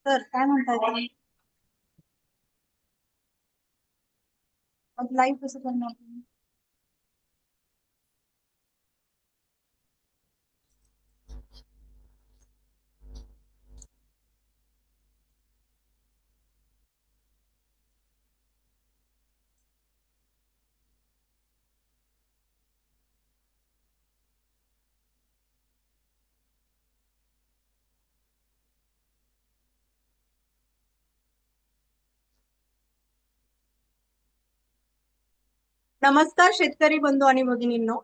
तर काय म्हणताय तुम्ही? लाईव्ह कसं करणार तुम्ही? नमस्कार शेतकरी बंधू आणि भगिनींनो.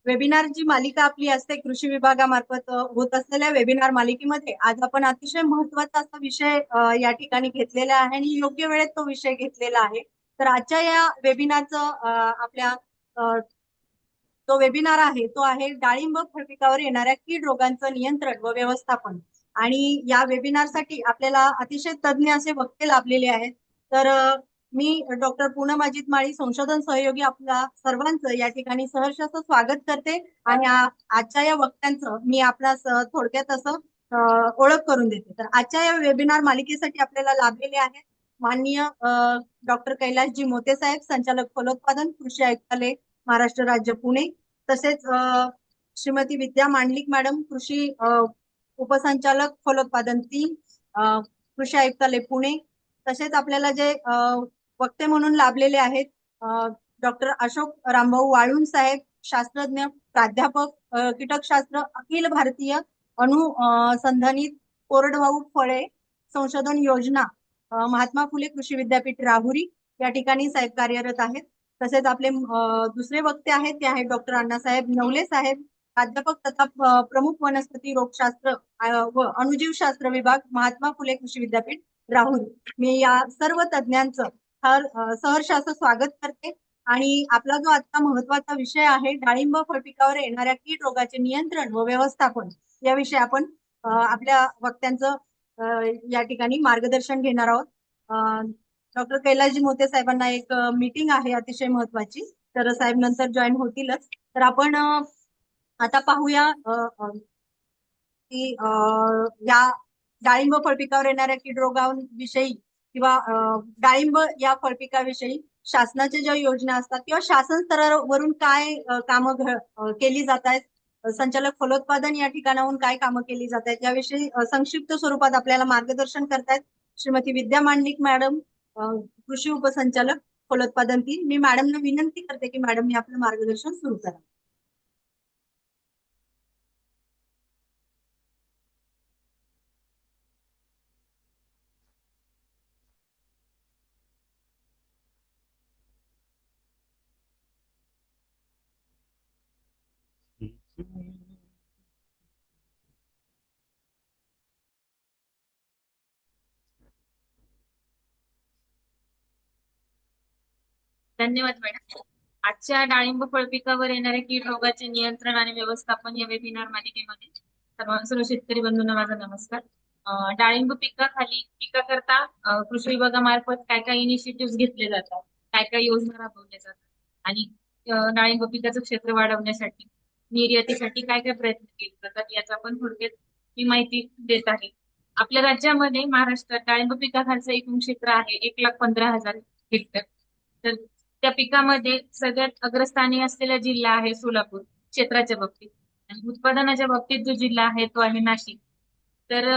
वेबिनार जी मालिका आपली असते कृषी विभागामार्फत होत असलेल्या वेबिनार मालिकेमध्ये आज आपण अतिशय महत्वाचा असा विषय या ठिकाणी घेतलेला आहे आणि योग्य वेळेत तो विषय घेतलेला आहे. तर आजच्या या वेबिनारचं आपल्या जो वेबिनार आहे तो आहे डाळिंब फळपिकावर येणाऱ्या कीड रोगांचं नियंत्रण व व्यवस्थापन. आणि या वेबिनारसाठी आपल्याला अतिशय तज्ज्ञ असे वक्ते लाभलेले आहेत. तर मी डॉक्टर पूनम अजित माळी, संशोधन सहयोगी, आपल्या सर्वांचं या ठिकाणी सहर्ष असं स्वागत करते. आणि आजच्या या वक्त्यांचं मी आपल्यास थोडक्यात असं ओळख करून देते. तर आजच्या या वेबिनार मालिकेसाठी आपल्याला लाभलेले आहेत माननीय डॉक्टर कैलासजी मोते साहेब, संचालक फलोत्पादन, कृषी आयुक्तालय, महाराष्ट्र राज्य, पुणे. तसेच श्रीमती विद्या मांडलिक मॅडम, कृषी उपसंचालक फलोत्पादन 3, कृषी आयुक्तालय, पुणे. तसेच आपल्याला जे वक्ते म्हणून लाभलेले आहेत डॉक्टर अशोक रामभाऊ वाळून साहेब, शास्त्रज्ञ, प्राध्यापक कीटकशास्त्र, अखिल भारतीय अणु संधानित कोरडवाहू फळे संशोधन योजना, महात्मा फुले कृषी विद्यापीठ राहुरी या ठिकाणी साहेब कार्यरत आहेत. तसेच आपले दुसरे वक्ते आहेत ते आहेत डॉक्टर अण्णासाहेब नवले साहेब, प्राध्यापक तथा प्रमुख वनस्पती रोगशास्त्र व अणुजीवशास्त्र विभाग, महात्मा फुले कृषी विद्यापीठ राहुरी. मी या सर्व तज्ज्ञांचं सहर्ष असं स्वागत करते. आणि आपला जो आजचा महत्वाचा विषय आहे डाळिंब फळपिकावर येणाऱ्या कीड रोगाचे नियंत्रण व व्यवस्थापन, याविषयी आपण आपल्या वक्त्यांचं या ठिकाणी मार्गदर्शन घेणार आहोत. डॉक्टर कैलासजी मोते साहेबांना एक मीटिंग आहे अतिशय महत्वाची, तर साहेब नंतर जॉईन होतीलच. तर आपण आता पाहूया की या डाळिंब फळपिकावर येणाऱ्या कीड रोगांविषयी किंवा डाळिंब या फळपिकाविषयी शासनाच्या ज्या योजना असतात किंवा शासन स्तरावरून काय कामं केली जात आहेत, संचालक फलोत्पादन या ठिकाणाहून काय कामं केली जात आहेत, याविषयी संक्षिप्त स्वरूपात आपल्याला मार्गदर्शन करतायत श्रीमती विद्या मांडलिक मॅडम, कृषी उपसंचालक फलोत्पादन 3. मी मॅडमना विनंती करते की मॅडमने आपलं मार्गदर्शन सुरू करा. धन्यवाद मॅडम. आजच्या डाळिंब फळ पिकावर येणाऱ्या कीड रोगाचे नियंत्रण आणि व्यवस्थापन या वेबिनार मालिकेमध्ये सर्व शेतकरी बंधूंना माझा नमस्कार. डाळिंब पिकाखाली पिकाकरता कृषी विभागामार्फत काय काय इनिशिएटिव्ह घेतले जातात, काय काय योजना राबवल्या जातात आणि डाळिंब पिकाचं क्षेत्र वाढवण्यासाठी, निर्यातीसाठी काय काय प्रयत्न केले जातात याचा आपण थोडक्यात मी माहिती देत आहे. आपल्या राज्यामध्ये महाराष्ट्रात डाळिंब पिकाखालचं एकूण क्षेत्र आहे 1,15,000 हेक्टर. तर त्या पिकामध्ये सगळ्यात अग्रस्थानी असलेला जिल्हा आहे सोलापूर क्षेत्राच्या बाबतीत, आणि उत्पादनाच्या बाबतीत जो जिल्हा आहे तो आहे नाशिक. तर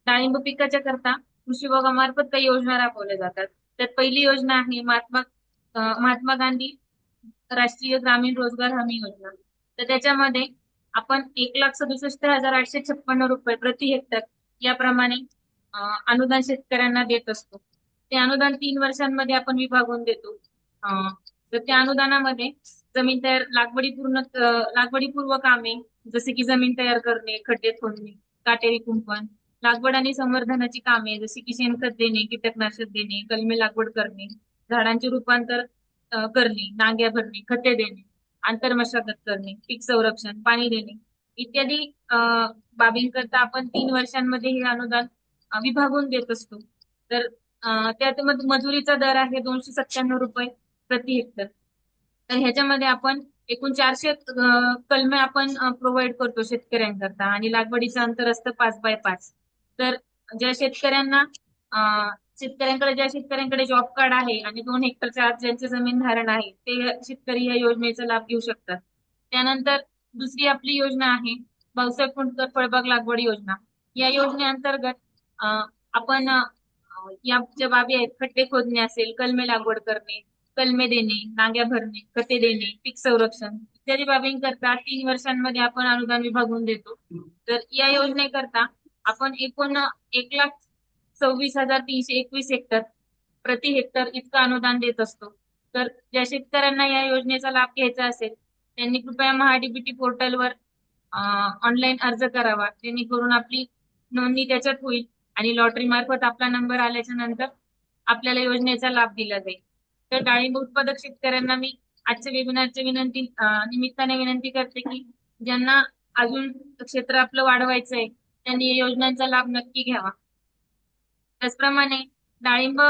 डाळिंब पिकाच्या करता कृषी विभागामार्फत काही योजना राबवल्या जातात. त्यात पहिली योजना आहे महात्मा गांधी राष्ट्रीय ग्रामीण रोजगार हमी योजना. तर त्याच्यामध्ये आपण 1,67,856 रुपये प्रति हेक्टर याप्रमाणे अनुदान शेतकऱ्यांना देत असतो. ते अनुदान 3 वर्षांमध्ये आपण विभागून देतो. तर त्या अनुदानामध्ये जमीन तयार लागवडीपूर्व कामे जसे की जमीन तयार करणे, खड्डे खोदणे, काटेरी कुंपण, लागवड आणि संवर्धनाची कामे जसे की शेणखत देणे, कीटकनाशक देणे, कलमे लागवड करणे, झाडांचे रूपांतर करणे, नांग्या भरणे, खते देणे, आंतरमशागत करणे, पीक संरक्षण, पाणी देणे इत्यादी बाबींकरता आपण 3 वर्षांमध्ये हे अनुदान विभागून देत असतो. तर त्यात मजुरीचा दर आहे 297 रुपये प्रति हेक्टर. तर ह्याच्यामध्ये आपण एकूण 400 कलमे आपण प्रोव्हाइड करतो शेतकऱ्यांकरता, आणि लागवडीचं अंतर असतं 5 बाय 5. तर ज्या शेतकऱ्यांना ज्या शेतकऱ्यांकडे जॉब कार्ड आहे आणि 2 हेक्टरच्या आत ज्यांचे जमीन धारण आहे ते शेतकरी या योजनेचा लाभ घेऊ शकतात. त्यानंतर दुसरी आपली योजना आहे भाऊसाहेब कुंटकर फळबाग लागवड योजना. या योजनेअंतर्गत आपण या ज्या बाबी आहेत, खड्डे खोदणे असेल, कलमे लागवड करणे, कलमे देणे, नांग्या भरणे, खते देणे, पीक संरक्षण इत्यादी बाबींकरता 3 वर्षांमध्ये आपण अनुदान विभागून देतो. तर या योजनेकरता आपण एकूण 1,26,321 हेक्टर प्रति हेक्टर इतकं अनुदान देत असतो. तर ज्या शेतकऱ्यांना या योजनेचा लाभ घ्यायचा असेल त्यांनी कृपया महाडीबीटी पोर्टलवर ऑनलाईन अर्ज करावा, जेणेकरून आपली नोंदणी त्याच्यात होईल आणि लॉटरी मार्फत आपला नंबर आल्याच्या नंतर आपल्याला योजनेचा लाभ दिला जाईल. तर डाळिंब उत्पादक शेतकऱ्यांना मी आजच्या वेबिनारच्या निमित्ताने विनंती करते की ज्यांना अजून क्षेत्र आपलं वाढवायचं आहे त्यांनी या योजनांचा लाभ नक्की घ्यावा. त्याचप्रमाणे डाळिंब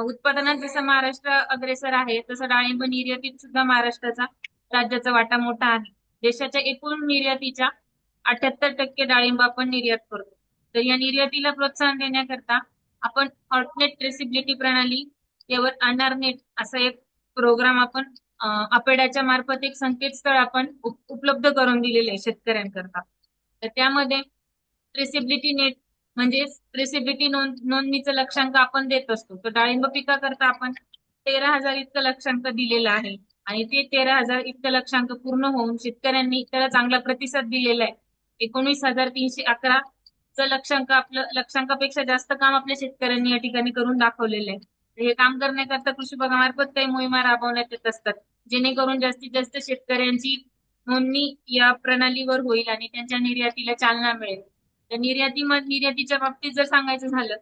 उत्पादनात जसं महाराष्ट्र अग्रेसर आहे तसं डाळिंब निर्यातीत सुद्धा महाराष्ट्राचा राज्याचा वाटा मोठा आहे. देशाच्या एकूण निर्यातीच्या 78% डाळिंब आपण निर्यात करतो. तर या निर्यातीला प्रोत्साहन देण्याकरता आपण ऑर्गनेट ट्रेसिबिलिटी प्रणाली यावर अनारनेट असा एक प्रोग्राम आपण अपेडाच्या मार्फत एक संकेतस्थळ आपण उपलब्ध करून दिलेले आहे शेतकऱ्यांकरता. तर त्यामध्ये ट्रेसिबिलिटी नेट म्हणजे ट्रेसिबिलिटी नोंदणीचं लक्षांक आपण देत असतो. तर डाळिंब पिकाकरता आपण 13,000 इतकं लक्षांक दिलेलं आहे आणि ते 13,000 इतकं लक्षांक पूर्ण होऊन शेतकऱ्यांनी त्याला चांगला प्रतिसाद दिलेला आहे. 19,311 लक्षांकापेक्षा जास्त काम आपल्या शेतकऱ्यांनी या ठिकाणी करून दाखवलेलं आहे. हे काम करण्याकरता कृषी विभागामार्फत काही मोहिमा राबवण्यात येत असतात, जेणेकरून जास्तीत जास्त शेतकऱ्यांची नोंदणी या प्रणालीवर होईल आणि त्यांच्या निर्यातीला चालना मिळेल. तर निर्यातीच्या बाबतीत जर सांगायचं झालं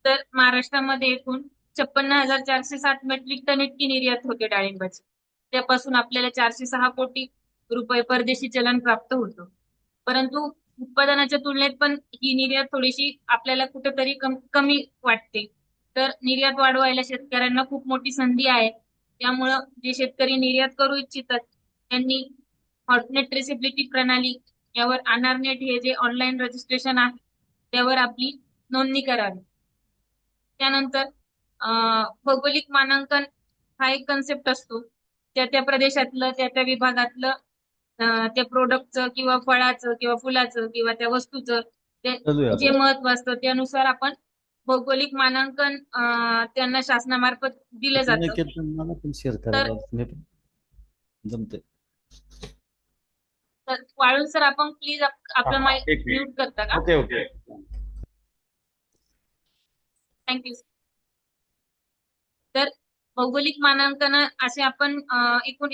तर महाराष्ट्रामध्ये एकूण 56,460 मेट्रिक टन इतकी निर्यात होते डाळिंबाची. त्यापासून आपल्याला 406 कोटी रुपये परदेशी चलन प्राप्त होतं. परंतु उत्पादनाच्या तुलनेत पण ही निर्यात थोडीशी आपल्याला कुठेतरी कमी वाटते. तर निर्यात वाढवायला शेतकऱ्यांना खूप मोठी संधी आहे. त्यामुळं जे शेतकरी निर्यात करू इच्छितात त्यांनी हॉटनेट ट्रेसिबिलिटी प्रणाली यावर अनारनेट हे जे ऑनलाईन रजिस्ट्रेशन आहे त्यावर आपली नोंदणी करावी. त्यानंतर भौगोलिक मानांकन हा एक कन्सेप्ट असतो. त्या त्या प्रदेशातलं त्या विभागातलं त्या प्रोडक्टचं किंवा फळाचं किंवा फुलाचं किंवा त्या वस्तूचं जे महत्व असतं त्यानुसार आपण भौगोलिक मानांकन त्यांना शासनामार्फत दिलं जातं. तर वाळून सर आपण प्लीज आपलं माईक म्यूट करता का? ओके. थँक्यू. तर भौगोलिक मानांकन असे आपण एकूण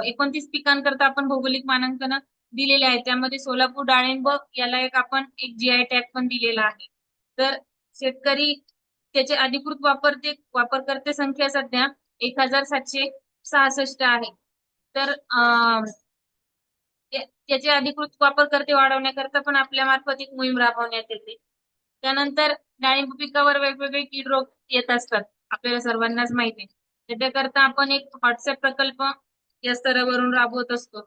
29 पिकांकरता आपण भौगोलिक मानांकन दिलेले आहे. त्यामध्ये सोलापूर डाळिंब याला आपण एक GI टॅग पण दिलेला आहे. तर शेतकरी त्याचे अधिकृत वापरकर्ते संख्या सध्या 1,766 आहे. तर त्याचे अधिकृत वापरकर्ते वाढवण्याकरता पण आपल्या मार्फत एक मोहीम राबवण्यात येते. त्यानंतर डाळिंब पिकावर वेगवेगळे कीड रोग येत असतात, आपल्याला सर्वांनाच माहिती आहे. त्याकरता आपण एक व्हॉट्सअप प्रकल्प या स्तरावरून राबवत असतो.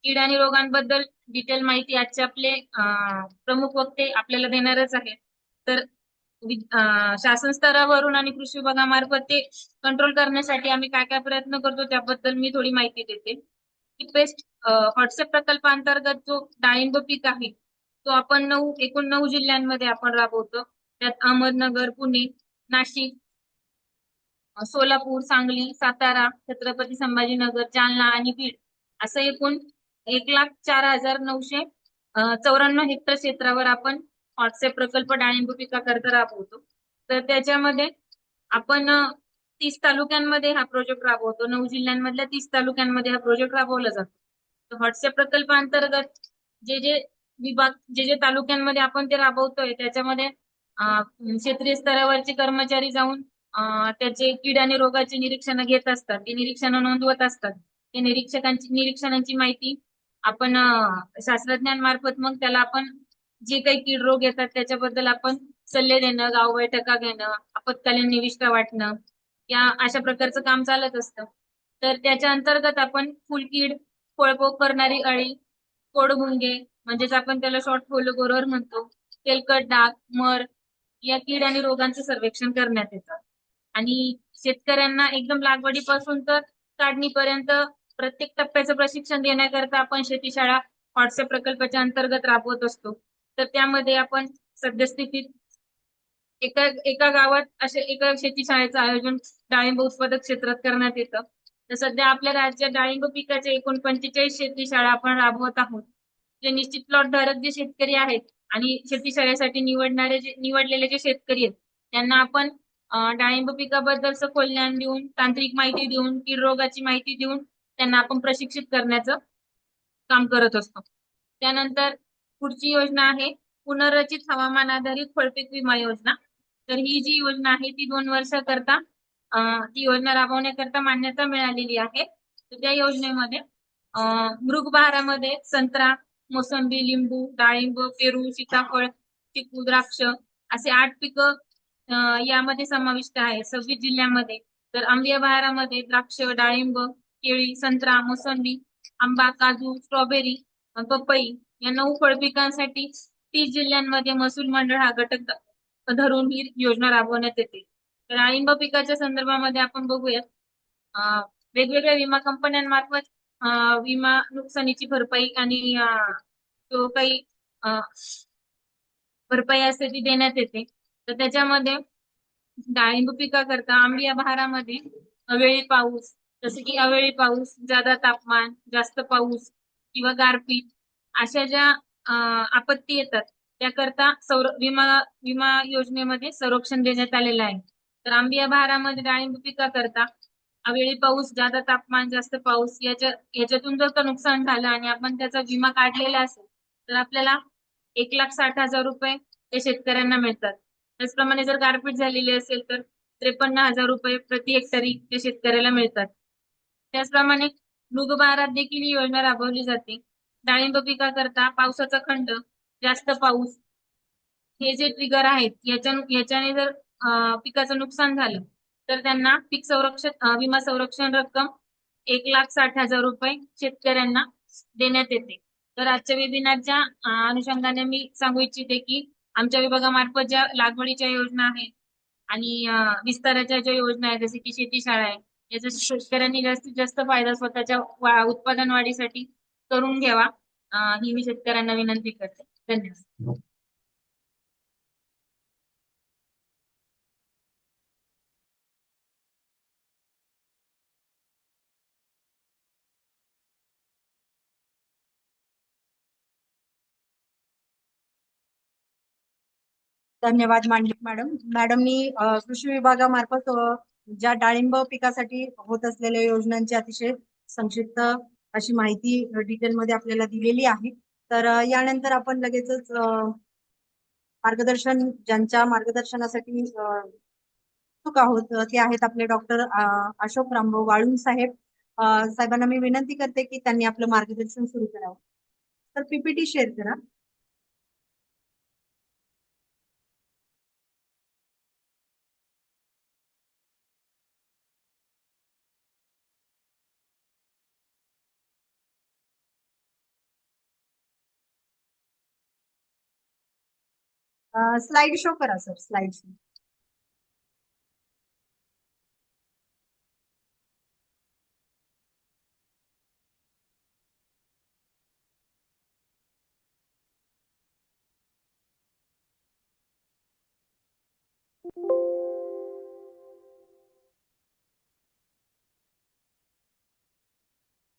कीड आणि रोगांबद्दल डिटेल माहिती आजचे आपले प्रमुख वक्ते आपल्याला देणारच आहेत. तर शासन स्तरावरून आणि कृषी विभागामार्फत ते कंट्रोल करण्यासाठी आम्ही काय काय प्रयत्न करतो त्याबद्दल मी थोडी माहिती देते. पेस्ट व्हॉट्सअप प्रकल्पांतर्गत जो डाळिंब पीक आहे तो आपण एकूण 9 जिल्ह्यांमध्ये आपण राबवतो. त्यात अहमदनगर, पुणे, नाशिक, सोलापूर, सांगली, सातारा, छत्रपती संभाजीनगर, जालना आणि बीड असं एकूण 1,04,994 हेक्टर क्षेत्रावर आपण व्हॉट्सअप प्रकल्प डाळिंब पिकाकरता राबवतो. तर त्याच्यामध्ये आपण 30 तालुक्यांमध्ये हा प्रोजेक्ट राबवतो. 9 जिल्ह्यांमधल्या 30 तालुक्यांमध्ये हा प्रोजेक्ट राबवला जातो. तर व्हॉट्सअप प्रकल्पांतर्गत जे तालुक्यांमध्ये आपण ते राबवतोय त्याच्यामध्ये क्षेत्रीय स्तरावरचे कर्मचारी जाऊन त्याचे कीड आणि रोगाचे निरीक्षण घेत असतात. ते निरीक्षण नोंदवत असतात. ते निरीक्षणांची माहिती आपण शास्त्रज्ञांमार्फत मग त्याला आपण जे काही कीड रोग येतात त्याच्याबद्दल आपण सल्ले देणं, गाव बैठका घेणं, आपत्कालीन निविष्ठा वाटणं या अशा प्रकारचं काम चालत असतं. तर त्याच्या अंतर्गत आपण फुलकीड, फळपोक करणारी अळी, कोडभुंगे म्हणजेच आपण त्याला शॉर्ट फॉलो गोरर म्हणतो, तेलकट डाग, मर या कीड आणि रोगांचं सर्वेक्षण करण्यात येतं. आणि शेतकऱ्यांना एकदम लागवडीपासून तर काढणीपर्यंत प्रत्येक टप्प्याचं प्रशिक्षण देण्याकरता आपण शेती शाळा व्हॉट्सअप प्रकल्पाच्या अंतर्गत राबवत असतो. तर त्यामध्ये आपण सद्यस्थितीत एका एका गावात असे एका शेती शाळेचं आयोजन डाळिंब उत्पादक क्षेत्रात करण्यात येतं. तर सध्या आपल्या राज्यात डाळिंब पिकाचे एकूण 45 शेती शाळा आपण राबवत आहोत. जे निश्चित प्लॉट धारक जे शेतकरी आहेत आणि शेती शाळेसाठी निवडलेले जे शेतकरी आहेत त्यांना आपण डाळिंब पिकाबद्दल सखोल ज्ञान देऊन, तांत्रिक माहिती देऊन, कीड रोगाची माहिती देऊन त्यांना आपण प्रशिक्षित करण्याचं काम करत असतो. त्यानंतर पुढची योजना आहे पुनर्रचित हवामान आधारित फळपीक विमा योजना. तर ही जी योजना आहे ती 2 वर्षाकरता ती योजना राबवण्याकरता मान्यता मिळालेली आहे. तर त्या योजनेमध्ये मृगबहारामध्ये संत्रा, मोसंबी, लिंबू, डाळिंब, पेरू, सीताफळ, चिकू, द्राक्ष असे 8 पिकं यामध्ये समाविष्ट आहे 26 जिल्ह्यांमध्ये. तर आंबीया बहारामध्ये द्राक्ष, डाळिंब, केळी, संत्रा, मोसंबी, आंबा, काजू, स्ट्रॉबेरी, पपई या 9 फळपिकांसाठी 30 जिल्ह्यांमध्ये महसूल मंडळ हा घटक धरून ही योजना राबवण्यात येते. तर डाळिंब पिकाच्या संदर्भामध्ये आपण बघूयात वेगवेगळ्या विमा कंपन्यांमार्फत विमा नुकसानीची भरपाई आणि जो काही भरपाई असते ती देण्यात येते. तर त्याच्यामध्ये डाळिंब पिकाकरता आंबीया बहारामध्ये अवेळी पाऊस, जसे की अवेळी पाऊस, जादा तापमान, जास्त पाऊस किंवा गारपीट अशा ज्या आपत्ती येतात त्याकरता विमा विमा योजनेमध्ये संरक्षण देण्यात आलेलं आहे. तर आंबीया बहारामध्ये डाळिंब पिकाकरता अवेळी पाऊस, जादा तापमान, जास्त पाऊस याच्यातून जर का नुकसान झालं आणि आपण त्याचा विमा काढलेला असेल तर आपल्याला 1,60,000 रुपये त्या शेतकऱ्यांना मिळतात. त्याचप्रमाणे जर गारपीट झालेली असेल तर 53,000 रुपये प्रति हेक्टरी त्या शेतकऱ्याला मिळतात. त्याचप्रमाणे मृगबहारात देखील ही योजना राबवली जाते. डाळिंब पिकाकरता पावसाचा खंड, जास्त पाऊस हे जे ट्रिगर आहेत याच्याने जर पिकाचं नुकसान झालं तर त्यांना पीक संरक्षण विमा संरक्षण रक्कम 1,60,000 रुपये शेतकऱ्यांना देण्यात येते. तर आजच्या वेबिनारच्या अनुषंगाने मी सांगू इच्छिते की आमच्या विभागामार्फत ज्या लागवडीच्या योजना आहेत आणि विस्ताराच्या ज्या योजना आहेत जसे की शेती शाळा आहे याचा शेतकऱ्यांनी जास्तीत जास्त फायदा स्वतःच्या उत्पादन वाढीसाठी करून घ्यावा ही मी शेतकऱ्यांना विनंती करते. धन्यवाद. धन्यवाद मांडलिक मॅडम. मॅडमनी कृषी विभागामार्फत ज्या डाळिंब पिकासाठी होत असलेल्या योजनांची अतिशय संक्षिप्त अशी माहिती डिटेलमध्ये आपल्याला दिलेली आहे. तर यानंतर आपण लगेचच मार्गदर्शन ज्यांच्या मार्गदर्शनासाठी उत्सुक आहोत ते आहेत आपले डॉक्टर अशोक रामभाऊ वाळुंज साहेब. साहेबांना मी विनंती करते की त्यांनी आपलं मार्गदर्शन सुरू करावं. तर पीपीटी शेअर करा. स्लाइड शो करा सर, स्लाइड शो.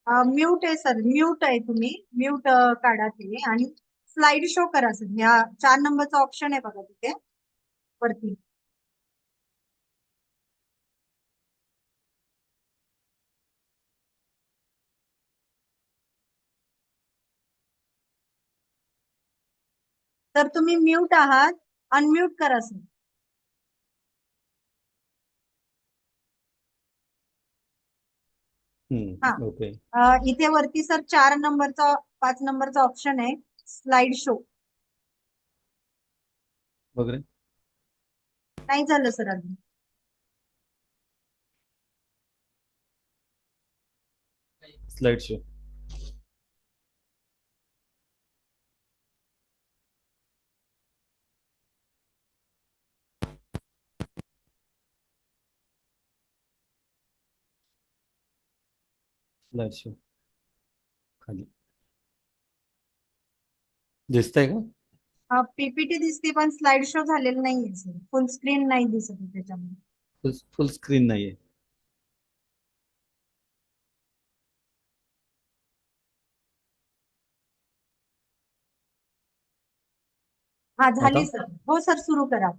म्यूट आहे सर, म्यूट आहे, तुम्ही म्यूट काढा ते आणि स्लाइड शो करा सर. ह्या 4 नंबरचा ऑप्शन आहे बघा तिथे वरती. तर तुम्ही म्यूट आहात, अनम्यूट करा सर. हा, ओके. इथे वरती सर 4 नंबरचा 5 नंबरचा ऑप्शन आहे स्लाइड शो. वगैरे नाही झालं सर अजून. Slide show. स्लाइड शो खाली दिसतंय का? पीपीटी दिसते पण स्लाइड शो झालेला नाहीये सर. फुल स्क्रीन नाही दिसत आहे त्याच्यामध्ये. फुल स्क्रीन नाहीये. हा झाली आता सर. हो सर, सुरू करा.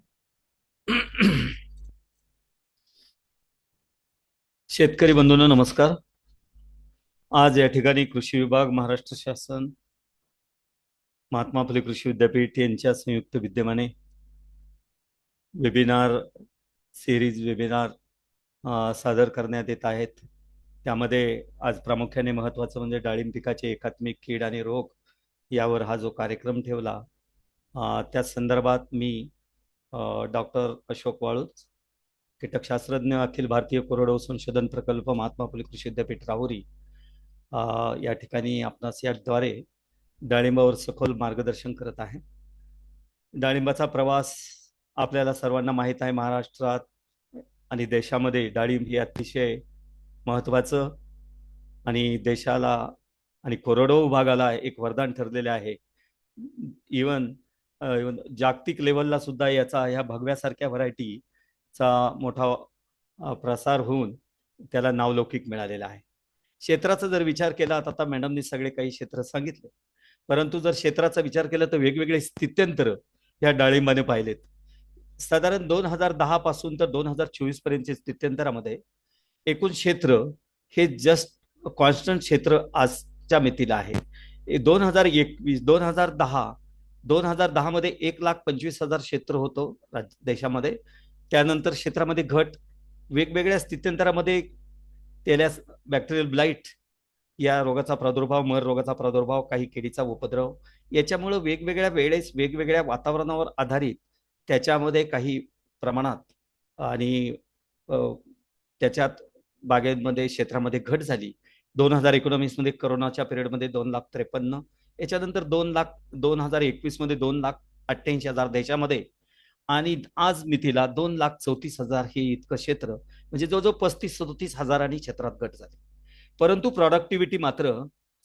शेतकरी बंधूंनो नमस्कार. आज या ठिकाणी कृषी विभाग, महाराष्ट्र शासन, महात्मा फुले कृषी विद्यापीठ यांच्या संयुक्त विद्यमाने वेबिनार सिरीज सादर करण्यात येत आहेत. त्यामध्ये आज प्रामुख्याने महत्त्वाचं म्हणजे डाळिंब पिकाचे एकात्मिक कीड आणि रोग यावर हा जो कार्यक्रम ठेवला, त्या संदर्भात मी डॉक्टर अशोक वाळूज, कीटकशास्त्रज्ञ, अखिल भारतीय कोरडवाहू संशोधन प्रकल्प, महात्मा फुले कृषी विद्यापीठ राहुरी, या ठिकाणी आपणास याद्वारे डाळिंबावर सखोल मार्गदर्शन करत आहे. डाळिंबाचा प्रवास आपल्याला सर्वांना माहीत आहे. महाराष्ट्रात आणि देशामध्ये डाळिंब हे अतिशय महत्त्वाचं आणि देशाला आणि कोरडवाहू भागाला एक वरदान ठरलेले आहे. इवन जागतिक लेवलला सुद्धा याचा ह्या भगव्यासारख्या व्हरायटीचा मोठा प्रसार होऊन त्याला नावलौकिक मिळालेला आहे. क्षेत्राचा जर विचार केला तर आता मॅडमनी सगळे काही क्षेत्र सांगितले, परंतु जर क्षेत्राचा विचार केला तर वेगवेगळे स्थित्यंतर या डाळिंबाने पाहिलेत. साधारण 2010 पासून तर 2024 पर्यंतच्या स्थित्यंतरामध्ये एकूण क्षेत्र हे जस्ट कॉन्स्टंट क्षेत्र आजच्या मितीला आहे. 2010 मध्ये 1,25,000 क्षेत्र होतं देशामध्ये. त्यानंतर क्षेत्रामध्ये घट, वेगवेगळ्या स्थित्यंतरामध्ये तेल्यास बॅक्टेरियल ब्लाइट या रोगाचा प्रादुर्भाव, मर रोगाचा प्रादुर्भाव, काही किडीचा उपद्रव, याच्यामुळे वेगवेगळ्या वेळेस वेगवेगळ्या वातावरणावर आधारित त्याच्यामध्ये काही प्रमाणात आणि त्याच्यात बागेमध्ये क्षेत्रामध्ये घट झाली. 2019 मध्ये करोनाच्या पिरियडमध्ये 2,53,000, याच्यानंतर 2021 मध्ये 2,88,000 देशामध्ये, आणि आज मितीला 2,34,000 हे इतकं क्षेत्र, म्हणजे जवळजवळ 35-37 हजारांनी क्षेत्रात घट झाली. परंतु प्रॉडक्टिव्हिटी मात्र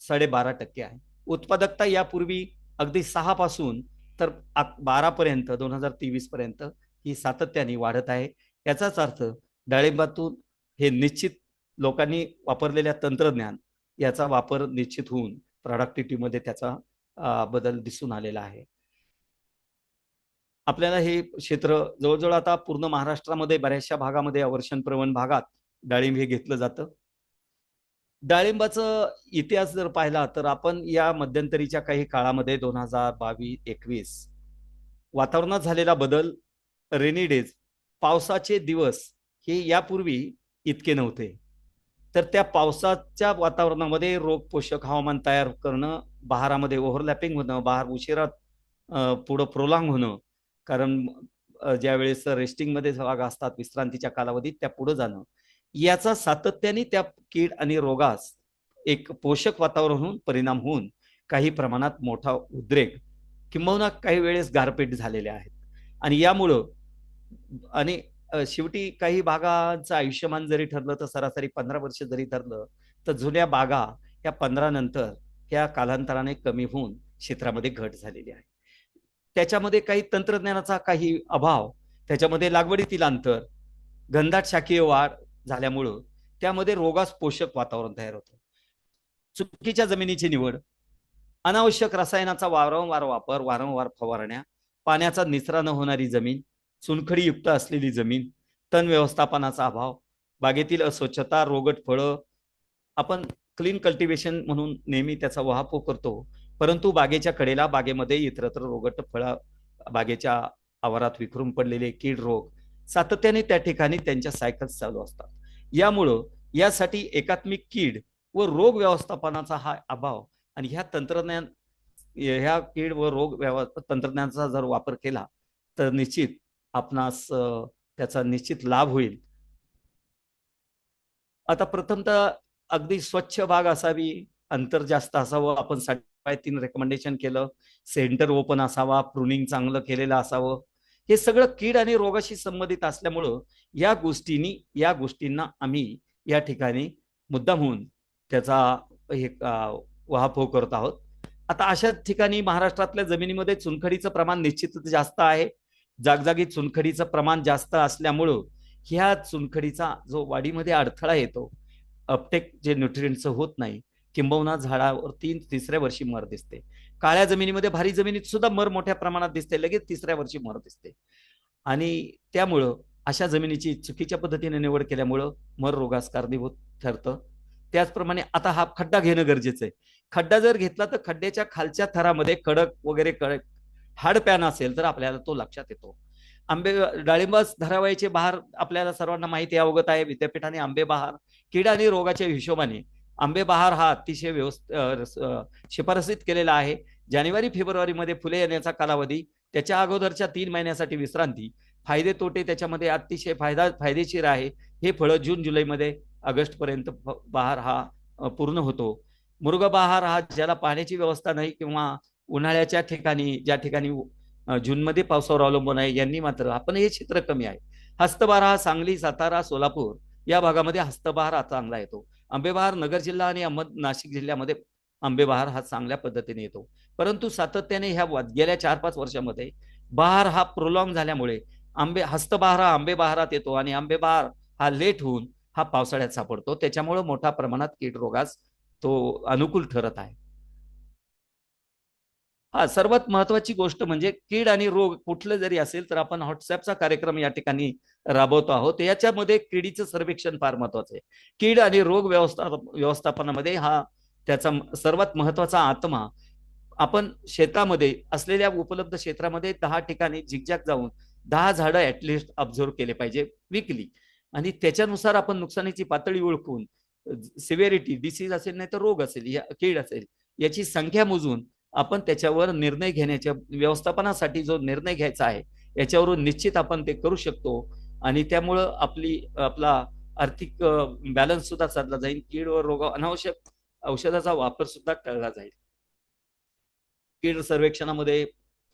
12.5% आहे. उत्पादकता यापूर्वी अगदी 6 पासून तर 12 पर्यंत 2023 पर्यंत ही सातत्याने वाढत आहे. याचाच अर्थ डाळिंबातून हे निश्चित लोकांनी वापरलेल्या तंत्रज्ञान याचा वापर निश्चित होऊन प्रॉडक्टिव्हिटीमध्ये त्याचा बदल दिसून आलेला आहे. आपल्याला हे क्षेत्र जवळजवळ आता पूर्ण महाराष्ट्रामध्ये बऱ्याचशा भागामध्ये, अवर्षण प्रवण भागात डाळिंब हे घेतलं जातं. डाळिंबाचा इतिहास जर पाहिला तर आपण या मध्यंतरीच्या काही काळामध्ये 2022-21 वातावरणात झालेला बदल, रेनी डेज, पावसाचे दिवस हे यापूर्वी इतके नव्हते. तर त्या पावसाच्या वातावरणामध्ये रोग पोषक हवामान तयार करणं, बहारामध्ये ओव्हरलॅपिंग होणं, बहार उशिरा पुढं प्रोलॉंग होणं, कारण ज्या वेळेस रेस्टिंगमध्ये भाग असतात, विश्रांतीच्या कालावधीत त्या पुढे जाणं, याचा सातत्याने त्या कीड आणि रोगास एक पोषक वातावरण परिणाम होऊन काही प्रमाणात मोठा उद्रेक किंबहुना काही वेळेस गारपीट झालेल्या आहेत. आणि यामुळं आणि शेवटी काही भागांचं आयुष्यमान जरी ठरलं तर सरासरी 15 वर्ष जरी ठरलं तर जुन्या बागा या 15 नंतर ह्या कालांतराने कमी होऊन क्षेत्रामध्ये घट झालेली आहे. त्याच्यामध्ये काही तंत्रज्ञानाचा काही अभाव, त्याच्यामध्ये लागवडीतील अंतर, घनदाट शाखीय वाढ झाल्यामुळं त्यामध्ये रोगास पोषक वातावरण तयार होतं. चुकीच्या जमिनीची निवड, अनावश्यक रसायनाचा वारंवार वापर, वारंवार फवारण्या, पाण्याचा निचरा न होणारी जमीन, चुनखडीयुक्त असलेली जमीन, तण व्यवस्थापनाचा अभाव, बागेतील अस्वच्छता, रोगट फळं. आपण क्लीन कल्टिवेशन म्हणून नेहमी त्याचा वहापोह करतो, परंतु बागेच्या कडेला, बागेमध्ये इतरत्र रोगट फळं, बागेच्या आवारात विखरून पडलेले कीड रोग सातत्याने त्या ठिकाणी त्यांच्या सायकल्स चालू असतात. यामुळं यासाठी एकात्मिक कीड व रोग व्यवस्थापनाचा हा अभाव आणि ह्या कीड व रोग तंत्रज्ञानाचा जर वापर केला तर निश्चित आपणास त्याचा निश्चित लाभ होईल. आता प्रथमतः अगदी स्वच्छ बाग असावी, अंतर जास्त असावं, आपण 3 रेकमेंडेशन केलं, सेंटर ओपन असावा, प्रूनिंग चांगलं केलेलं असावं. हे सगळं कीड आणि रोगाशी संबंधित असल्यामुळं या गोष्टींना आम्ही या ठिकाणी मुद्दाम होऊन त्याचा हे उहापोह करत आहोत. आता अशा ठिकाणी महाराष्ट्रातल्या जमिनीमध्ये चुनखडीचं प्रमाण निश्चितच जास्त आहे. जागजागी चुनखडीचं प्रमाण जास्त असल्यामुळं ह्या चुनखडीचा जो वाढीमध्ये अडथळा येतो, अपटेक जे न्यूट्रिएंटचं होत नाही, किंबहुना झाडावर तिसऱ्या वर्षी मर दिसते. काळ्या जमिनीमध्ये भारी जमिनीत सुद्धा मर मोठ्या प्रमाणात दिसते, लगेच तिसऱ्या वर्षी मर दिसते. आणि त्यामुळं अशा जमिनीची चुकीच्या पद्धतीने निवड केल्यामुळं मर रोगास कारणीभूत ठरतं. त्याचप्रमाणे आता हा खड्डा घेणं गरजेचं आहे. खड्डा जर घेतला तर खड्ड्याच्या खालच्या थरामध्ये कडक वगैरे कडक हाड पॅन असेल तर आपल्याला तो लक्षात येतो. डाळिंबास धरावयाचे बहार आपल्याला सर्वांना माहिती अवगत आहे. विद्यापीठाने आंबे बहार कीड आणि रोगाच्या हिशोबाने आंबे बहार हा अतिशय शिफारसीत केलेला आहे. जानेवारी फेब्रुवारीमध्ये फुले येण्याचा कालावधी, त्याच्या अगोदरच्या 3 महिन्यासाठी विश्रांती, फायदे तोटे त्याच्यामध्ये अतिशय फायदेशीर आहे. हे फळं जून जुलैमध्ये ऑगस्ट पर्यंत बहार हा पूर्ण होतो. मृग बहार हा ज्याला पाण्याची व्यवस्था नाही किंवा उन्हाळ्याच्या ठिकाणी ज्या ठिकाणी जूनमध्ये पावसावर अवलंबून आहे यांनी मात्र आपण हे क्षेत्र कमी आहे. हस्तबहार हा सांगली, सातारा, सोलापूर या भागामध्ये हस्तबहार हा चांगला येतो. आंबेबहार नगर जिल्हा आणि नाशिक जिल्ह्यामध्ये आंबेबहार हा चांगल्या पद्धतीने येतो. परंतु सातत्याने ह्या गेल्या 4-5 वर्षामध्ये बहार हा प्रोलॉंग झाल्यामुळे हस्तबहार हा आंबेबहारात येतो आणि आंबेबहार हा लेट होऊन हा पावसाळ्यात सापडतो. त्याच्यामुळे मोठ्या प्रमाणात कीड रोगास तो अनुकूल ठरत आहे. हा सर्वात महत्वाची गोष्ट म्हणजे कीड आणि रोग कुठलं जरी असेल तर आपण व्हॉट्सअपचा कार्यक्रम या ठिकाणी राबवतो आहोत. याच्यामध्ये किडीचं सर्वेक्षण फार महत्वाचं आहे. कीड आणि रोग व्यवस्थापनामध्ये हा त्याचा सर्वात महत्वाचा आत्मा. आपण शेतामध्ये असलेल्या उपलब्ध क्षेत्रामध्ये 10 ठिकाणी झिकझॅक जाऊन 10 झाडं ऍटलिस्ट ऑब्झर्व केले पाहिजे वीकली. आणि त्याच्यानुसार आपण नुकसानीची पातळी ओळखून सिव्हिरिटी, डिसीज असेल नाही तर रोग असेल, कीड असेल, याची संख्या मोजून आपण त्याच्यावर निर्णय घेण्याच्या व्यवस्थापनासाठी जो निर्णय घ्यायचा आहे याच्यावरून निश्चित आपण ते करू शकतो. आणि त्यामुळं आपला आर्थिक बॅलन्स सुद्धा साधला जाईल. कीड व रोग अनावश्यक औषधाचा वापर सुद्धा टळला जाईल. कीड सर्वेक्षणामध्ये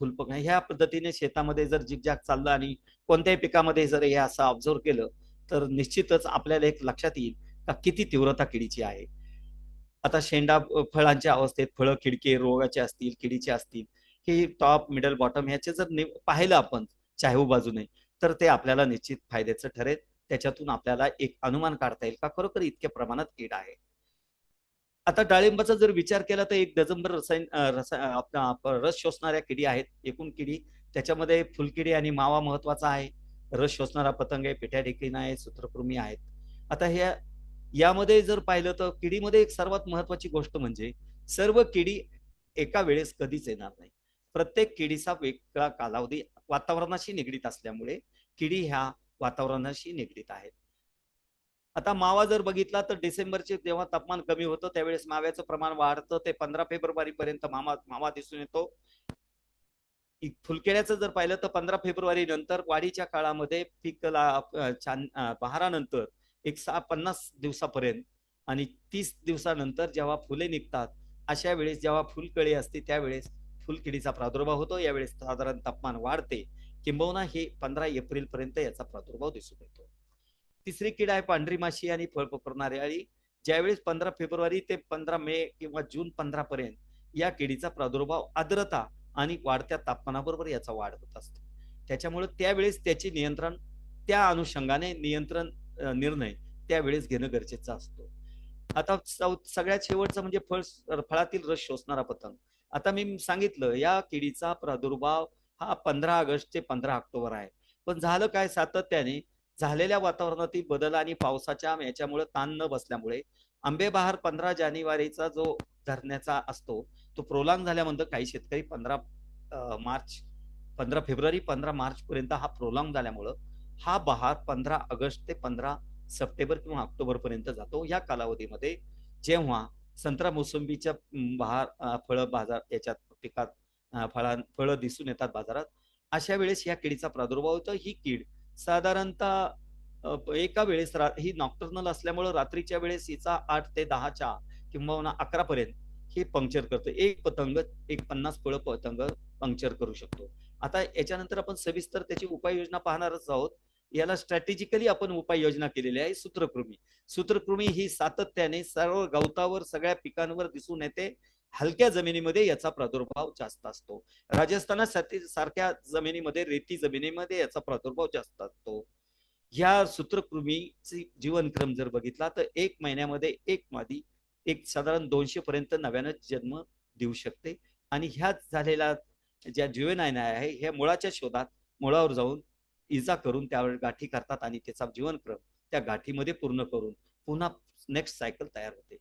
फुलपक ह्या पद्धतीने शेतामध्ये जर झिकझॅक चाललं आणि कोणत्याही पिकामध्ये जर हे असं ऑब्झर्व केलं तर निश्चितच आपल्याला एक लक्षात येईल का किती तीव्रता किडीची आहे. आता शेंडा फळांच्या अवस्थेत फळं किडके रोगाचे असतील, किडीचे असतील, हे टॉप मिडल बॉटम ह्याचे जर पाहिलं आपण चाहू बाजूने तर ते आपल्याला निश्चित फायद्याचं ठरेल. त्याच्यातून आपल्याला एक अनुमान काढता येईल का खरोखर इतक्या प्रमाणात कीड आहे. आता डाळिंबाचा जर विचार केला तर 1 डझनभर रस शोषणाऱ्या किडी आहेत. एकूण किडी त्याच्यामध्ये फुलकिडी आणि मावा महत्वाचा आहे. रस शोषणारा पतंग आहे, पेट्या ढेकलीण आहे, सूत्रकृमी आहेत. आता यामध्ये जर पाहिलं तर किडीमध्ये एक सर्वात महत्वाची गोष्ट म्हणजे सर्व किडी एका वेळेस कधीच येणार नाही. प्रत्येक किडीचा वेगळा कालावधी वातावरणाशी निगडीत असल्यामुळे किडी ह्या वातावरणाशी निगडीत आहेत. आता मावा जर बघितला तर डिसेंबरचे जेव्हा तापमान कमी होतं त्यावेळेस माव्याचं प्रमाण वाढतं. ते 15 फेब्रुवारी पर्यंत मावा दिसून येतो. फुलकेळ्याचं जर पाहिलं तर 15 फेब्रुवारी नंतर वाढीच्या काळामध्ये बहारानंतर 50 दिवसापर्यंत आणि 30 दिवसानंतर जेव्हा फुले निघतात अशा वेळेस जेव्हा फुलकळी असते त्यावेळेस फुलकिडीचा प्रादुर्भाव होतो. यावेळेस साधारण तापमान वाढते. किंबहुना हे 15 एप्रिल पर्यंत याचा प्रादुर्भाव दिसून येतो. तिसरी कीड आहे पांढरी माशी आणि फळ पकडणारी अळी. ज्यावेळेस 15 फेब्रुवारी ते 15 मे किंवा जून 15 पर्यंत या किडीचा प्रादुर्भाव आर्द्रता आणि वाढत्या तापमानाबरोबर याचा वाढ होत असतो. त्याच्यामुळे त्यावेळेस त्याची नियंत्रण त्या अनुषंगाने निर्णय त्यावेळेस घेणं गरजेचं असतो. आता सगळ्यात शेवटचं म्हणजे फळातील रस शोषणारा पतंग. आता मी सांगितलं या किडीचा प्रादुर्भाव हा 15 ऑगस्ट ते 15 ऑक्टोबर आहे. पण झालं काय, सातत्याने झालेल्या वातावरणातील बदल आणि पावसाच्या याच्यामुळे ताण न बसल्यामुळे आंबेबहार 15 जानेवारीचा जो धरण्याचा असतो तो प्रोलॉंग झाल्यानंतर काही शेतकरी 15 फेब्रुवारी 15 मार्च पर्यंत हा प्रोलॉंग झाल्यामुळं हा बहार 15 ऑगस्ट ते 15 सप्टेंबर किंवा ऑक्टोबर पर्यंत जातो. या कालावधीमध्ये जेव्हा संत्रा मोसंबीच्या फळं बाजार याच्यात पिकात फळं दिसून येतात बाजारात, अशा वेळेस या किडीचा प्रादुर्भाव होतो. ही कीड साधारणतः एका वेळेस ही नॉक्टर्नल असल्यामुळे रात्रीच्या वेळेस हिचा 8 ते 10च्या किंवा 11 पर्यंत हे पंक्चर करतो. एक पतंग 50 फळं पतंग पंक्चर करू शकतो. आता याच्यानंतर आपण सविस्तर त्याची उपाययोजना पाहणारच आहोत. याला स्ट्रॅटेजिकली आपण उपाययोजना केलेली आहे. सूत्रकृमी ही सातत्याने सर्व गवतावर सगळ्या पिकांवर दिसून येते. हलक्या जमिनीमध्ये याचा प्रादुर्भाव जास्त असतो. राजस्थानासाठी सारख्या जमिनीमध्ये, रेती जमिनीमध्ये याचा प्रादुर्भाव जास्त असतो. ह्या सूत्रकृमीची जीवनक्रम जर बघितला तर 1 महिन्यामध्ये एक मादी एक साधारण 200 पर्यंत नव्यानं जन्म देऊ शकते. आणि ह्याच झालेल्या ज्या जुवेनाइन आहे हे मुळाच्या शोधात मुळावर जाऊन इजा करून त्यावर गाठी करतात आणि त्याचा जीवनक्रम त्या गाठीमध्ये पूर्ण करून पुन्हा नेक्स्ट सायकल तयार होते.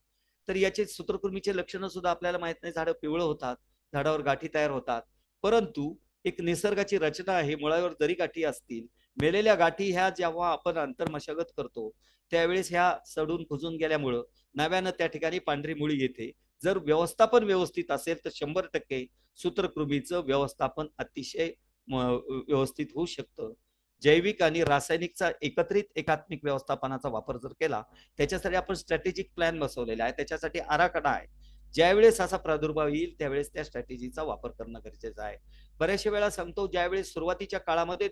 तर याचे सूत्रकृमीचे लक्षणं सुद्धा आपल्याला माहित नाही. झाडं पिवळं होतात, झाडावर गाठी तयार होतात, परंतु एक निसर्गाची रचना आहे. मुळावर जरी गाठी असतील, मेलेल्या गाठी ह्या जेव्हा आपण अंतर्मशागत करतो त्यावेळेस ह्या सडून खुजून गेल्यामुळं नव्यानं त्या ठिकाणी पांढरी मुळी येते. जर व्यवस्थापन व्यवस्थित असेल तर 100% सूत्रकृमीचं व्यवस्थापन अतिशय व्यवस्थित होऊ शकतं. जैविक आणि रासायनिकचा एकत्रित एकात्मिक व्यवस्थापनाचा वापर जर केला, त्याच्यासाठी आपण स्ट्रॅटेजिक प्लॅन बसवलेला आहे, त्याच्यासाठी आराखडा आहे. ज्यावेळेस असा प्रादुर्भाव येईल त्यावेळेस त्या स्ट्रॅटेजीचा वापर करणं गरजेचं आहे. बऱ्याचशा वेळा सांगतो, ज्यावेळेस सुरुवातीच्या काळामध्ये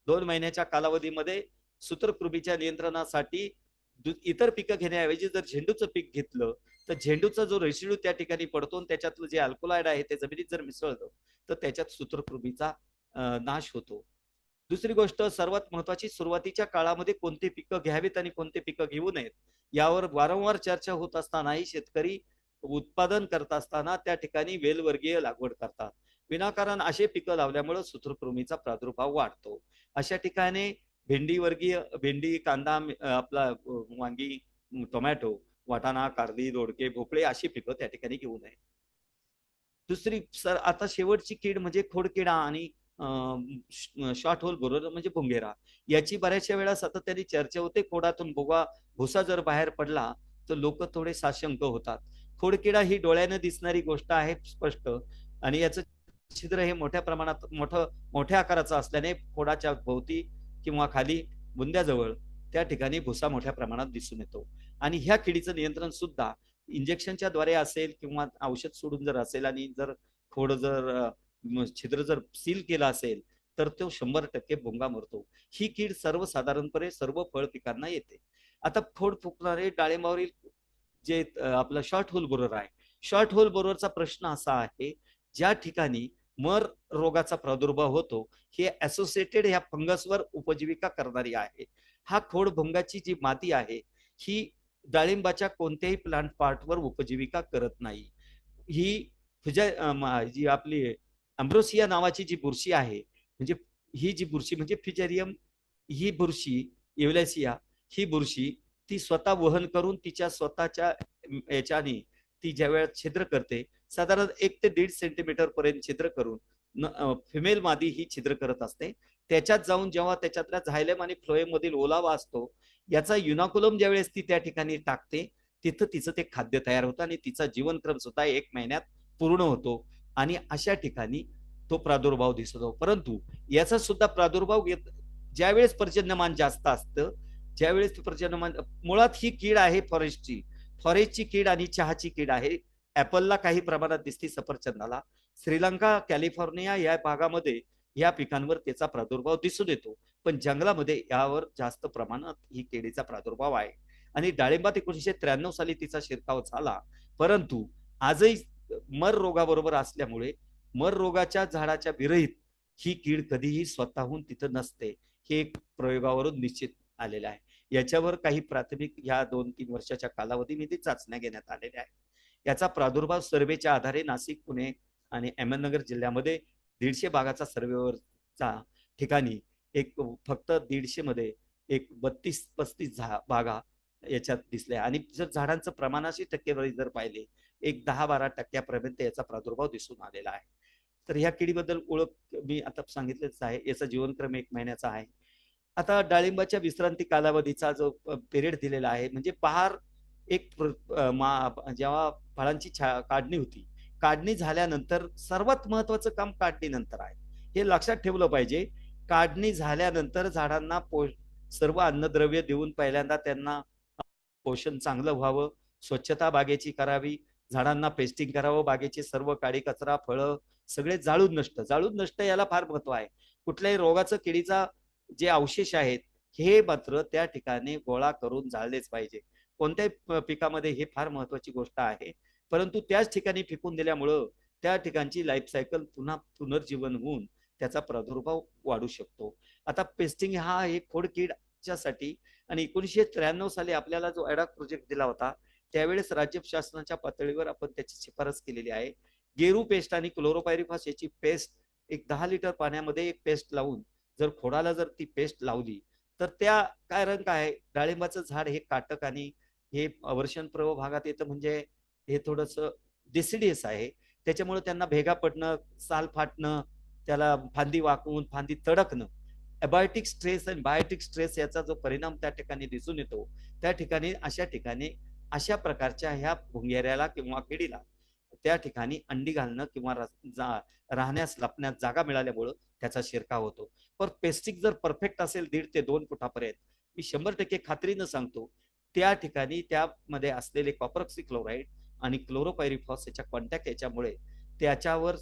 2 महिन्याच्या कालावधीमध्ये सूत्रकृमीच्या नियंत्रणासाठी इतर पिकं घेण्याऐवजी जर झेंडूचं पीक घेतलं तर झेंडूचा जो रेसिड्यू त्या ठिकाणी पडतो आणि त्याच्यातलं जे अल्कोलाइड आहे ते जमिनीत जर मिसळलं तर त्याच्यात सूत्रकृमीचा नाश होतो. दुसरी गोष्ट सर्वात महत्वाची, सुरुवातीच्या काळामध्ये कोणते पिकं घ्यावीत आणि कोणते पिकं घेऊ नयेत यावर वारंवार चर्चा होत असतानाही शेतकरी उत्पादन करत असताना त्या ठिकाणी वेलवर्गीय लागवड करतात. विनाकारण असे पिकं लावल्यामुळे सूत्रकृमीचा प्रादुर्भाव वाढतो. अशा ठिकाणी भेंडी, कांदा, आपला वांगी, टोमॅटो, वाटाणा, कारली, दोडके, भोपळे अशी पिकं त्या ठिकाणी घेऊ नये. दुसरी आता शेवटची कीड म्हणजे खोडकिडा आणि शॉर्ट होल बोरर म्हणजे भुंगेरा. याची बऱ्याचशा वेळा सातत्याने चर्चा होते. खोडातून भुसा जर बाहेर पडला तर लोक थोडे साशंक होतात. खोडकिडा ही डोळ्याने दिसणारी गोष्ट आहे स्पष्ट, आणि याचं छिद्र हे मोठ्या प्रमाणात मोठ्या आकाराचं असल्याने खोडाच्या भोवती किंवा खाली बुंद्याजवळ त्या ठिकाणी भुसा मोठ्या प्रमाणात दिसून येतो. आणि ह्या किडीचं नियंत्रण सुद्धा इंजेक्शनच्या द्वारे असेल किंवा औषध सोडून जर असेल आणि जर खोड जर छिद्र जर सील केला असेल तर तो 100% भुंगा मरतो. ही कीड सर्वसाधारणपणे सर्व फळ पिकांना येते. आता खोड फुकणारे डाळिंबावरील जे आपला शॉर्ट होल बोरर आहे, शॉर्ट होल बोररचा प्रश्न असा आहे, ज्या ठिकाणी मर रोगाचा प्रादुर्भाव होतो हे असोसिएटेड ह्या फंगसवर उपजीविका करणारी आहे. हा खोड भुंगाची जी माती आहे ही डाळिंबाच्या कोणत्याही प्लांट पार्टवर उपजीविका करत नाही. ही जी आपली अम्ब्रोसिया नावाची जी बुरशी आहे, म्हणजे ही जी बुरशी म्हणजे फिजेरियम, ही बुरशी एव्हलॅसिया ही बुरशी ती स्वतः वहन करून तिच्या स्वतःच्या याच्याने ती ज्या वेळेस छिद्र करते, साधारण 1 ते 1.5 सेंटीमीटर पर्यंत छिद्र करून फिमेल मादी ही छिद्र करत असते. त्याच्यात जाऊन जेव्हा त्याच्यातल्या झायलम आणि फ्लोएम मधील ओलावा असतो याचा युनाकुलम ज्यावेळेस ती त्या ठिकाणी टाकते तिथं तिचं ते खाद्य तयार होतं आणि तिचा जीवनक्रम सुद्धा 1 महिन्यात पूर्ण होतो. आणि अशा ठिकाणी तो प्रादुर्भाव दिसतो. परंतु याचा सुद्धा प्रादुर्भाव ज्यावेळेस पर्जन्यमान जास्त असतं, ज्यावेळेस पर्जन्यमान, मुळात ही कीड आहे फॉरेस्टची कीड आणि चहाची कीड आहे. ऍपलला काही प्रमाणात दिसते, सफरचंदाला. श्रीलंका, कॅलिफोर्निया या भागामध्ये या पिकांवर त्याचा प्रादुर्भाव दिसून येतो, पण जंगलामध्ये यावर जास्त प्रमाणात ही किडीचा प्रादुर्भाव आहे. आणि डाळिंबात 1993 साली तिचा शिरकाव झाला, परंतु आजही मर रोगाबरोबर असल्यामुळे मर रोगाच्या झाडाच्या विरहित ही कीड कधीही स्वतःहून तिथं नसते, हे एक प्रयोगावरून निश्चित आलेलं आहे. याच्यावर काही प्राथमिक या 2-3 वर्षाच्या कालावधीमध्ये चाचण्या घेण्यात आलेल्या आहेत. याचा प्रादुर्भाव सर्वेच्या आधारे नाशिक, पुणे आणि अहमदनगर जिल्ह्यामध्ये 150 बागाचा सर्वेवरचा ठिकाणी एक फक्त 150 मध्ये एक 32-35 बागा याच्यात दिसल्या. आणि जर झाडांचं प्रमाणाची टक्केवारी जर पाहिले, एक 10-12% याचा प्रादुर्भाव दिसून आलेला आहे. तर ह्या किडीबद्दल ओळख मी आता सांगितलंच आहे. याचा जीवनक्रम 1 महिन्याचा आहे. आता डाळिंबाच्या विश्रांती कालावधीचा जो पिरियड दिलेला आहे, म्हणजे बहार एक जेव्हा फळांची काढणी होती, काढणी झाल्यानंतर सर्वात महत्वाचं काम काढणीनंतर आहे, हे लक्षात ठेवलं पाहिजे. काढणी झाल्यानंतर झाडांना सर्व अन्नद्रव्य देऊन पहिल्यांदा त्यांना पोषण चांगलं व्हावं, स्वच्छता बागेची करावी, झाडांना पेस्टिंग करावं, बागेचे सर्व काडी कचरा, फळं सगळे जाळून नष्ट याला फार महत्व आहे. कुठल्याही रोगाचं, किडीचा जे अवशेष आहेत हे मात्र त्या ठिकाणी गोळा करून जाळलेच पाहिजे. कोणत्याही पिकामध्ये हे फार महत्वाची गोष्ट आहे. परंतु त्याच ठिकाणी फेकून दिल्यामुळं त्या ठिकाणची लाईफ सायकल पुन्हा पुनर्जीवन होऊन त्याचा प्रादुर्भाव वाढू शकतो. आता पेस्टिंग हा एक खोडकीडच्या साठी आणि 1993 साली आपल्याला जो ॲडॉक प्रोजेक्ट दिला होता त्यावेळेस राज्य शासनाच्या पातळीवर आपण त्याची शिफारस केलेली आहे. गेरू पेस्ट आणि क्लोरोपायरिफॉस याची पेस्ट एक 10 लिटर पाण्यामध्ये एक पेस्ट लावून जर खोडाला जर ती पेस्ट लावली तर त्या कारण काय डाळिंबाचं झाड हे काटक आणि हे वर्षण प्रवाह भागात येतं म्हणजे हे थोडस डिसिडियस आहे. त्याच्यामुळे त्यांना भेगा पडणं, साल फाटणं, त्याला फांदी वाकवून फांदी तडकणं, अबायोटिक स्ट्रेस आणि बायोटिक स्ट्रेस याचा जो परिणाम त्या ठिकाणी दिसून येतो त्या ठिकाणी अशा प्रकारच्या ह्या भुंगेऱ्याला किंवा किडीला त्या ठिकाणी अंडी घालणं किंवा राहण्यास लपण्यास जागा मिळाल्यामुळं त्याचा शिरकाव होतो. पण पेस्टिंग जर परफेक्ट असेल 1.5 ते 2 फुटापर्यंत मी 100% खात्रीनं सांगतो त्या ठिकाणी त्यामध्ये असलेले कॉपरॉक्सीक्लोराइड आणि क्लोरोपायरिफॉस याच्या कॉन्टॅक्ट याच्यामुळे त्याच्यावर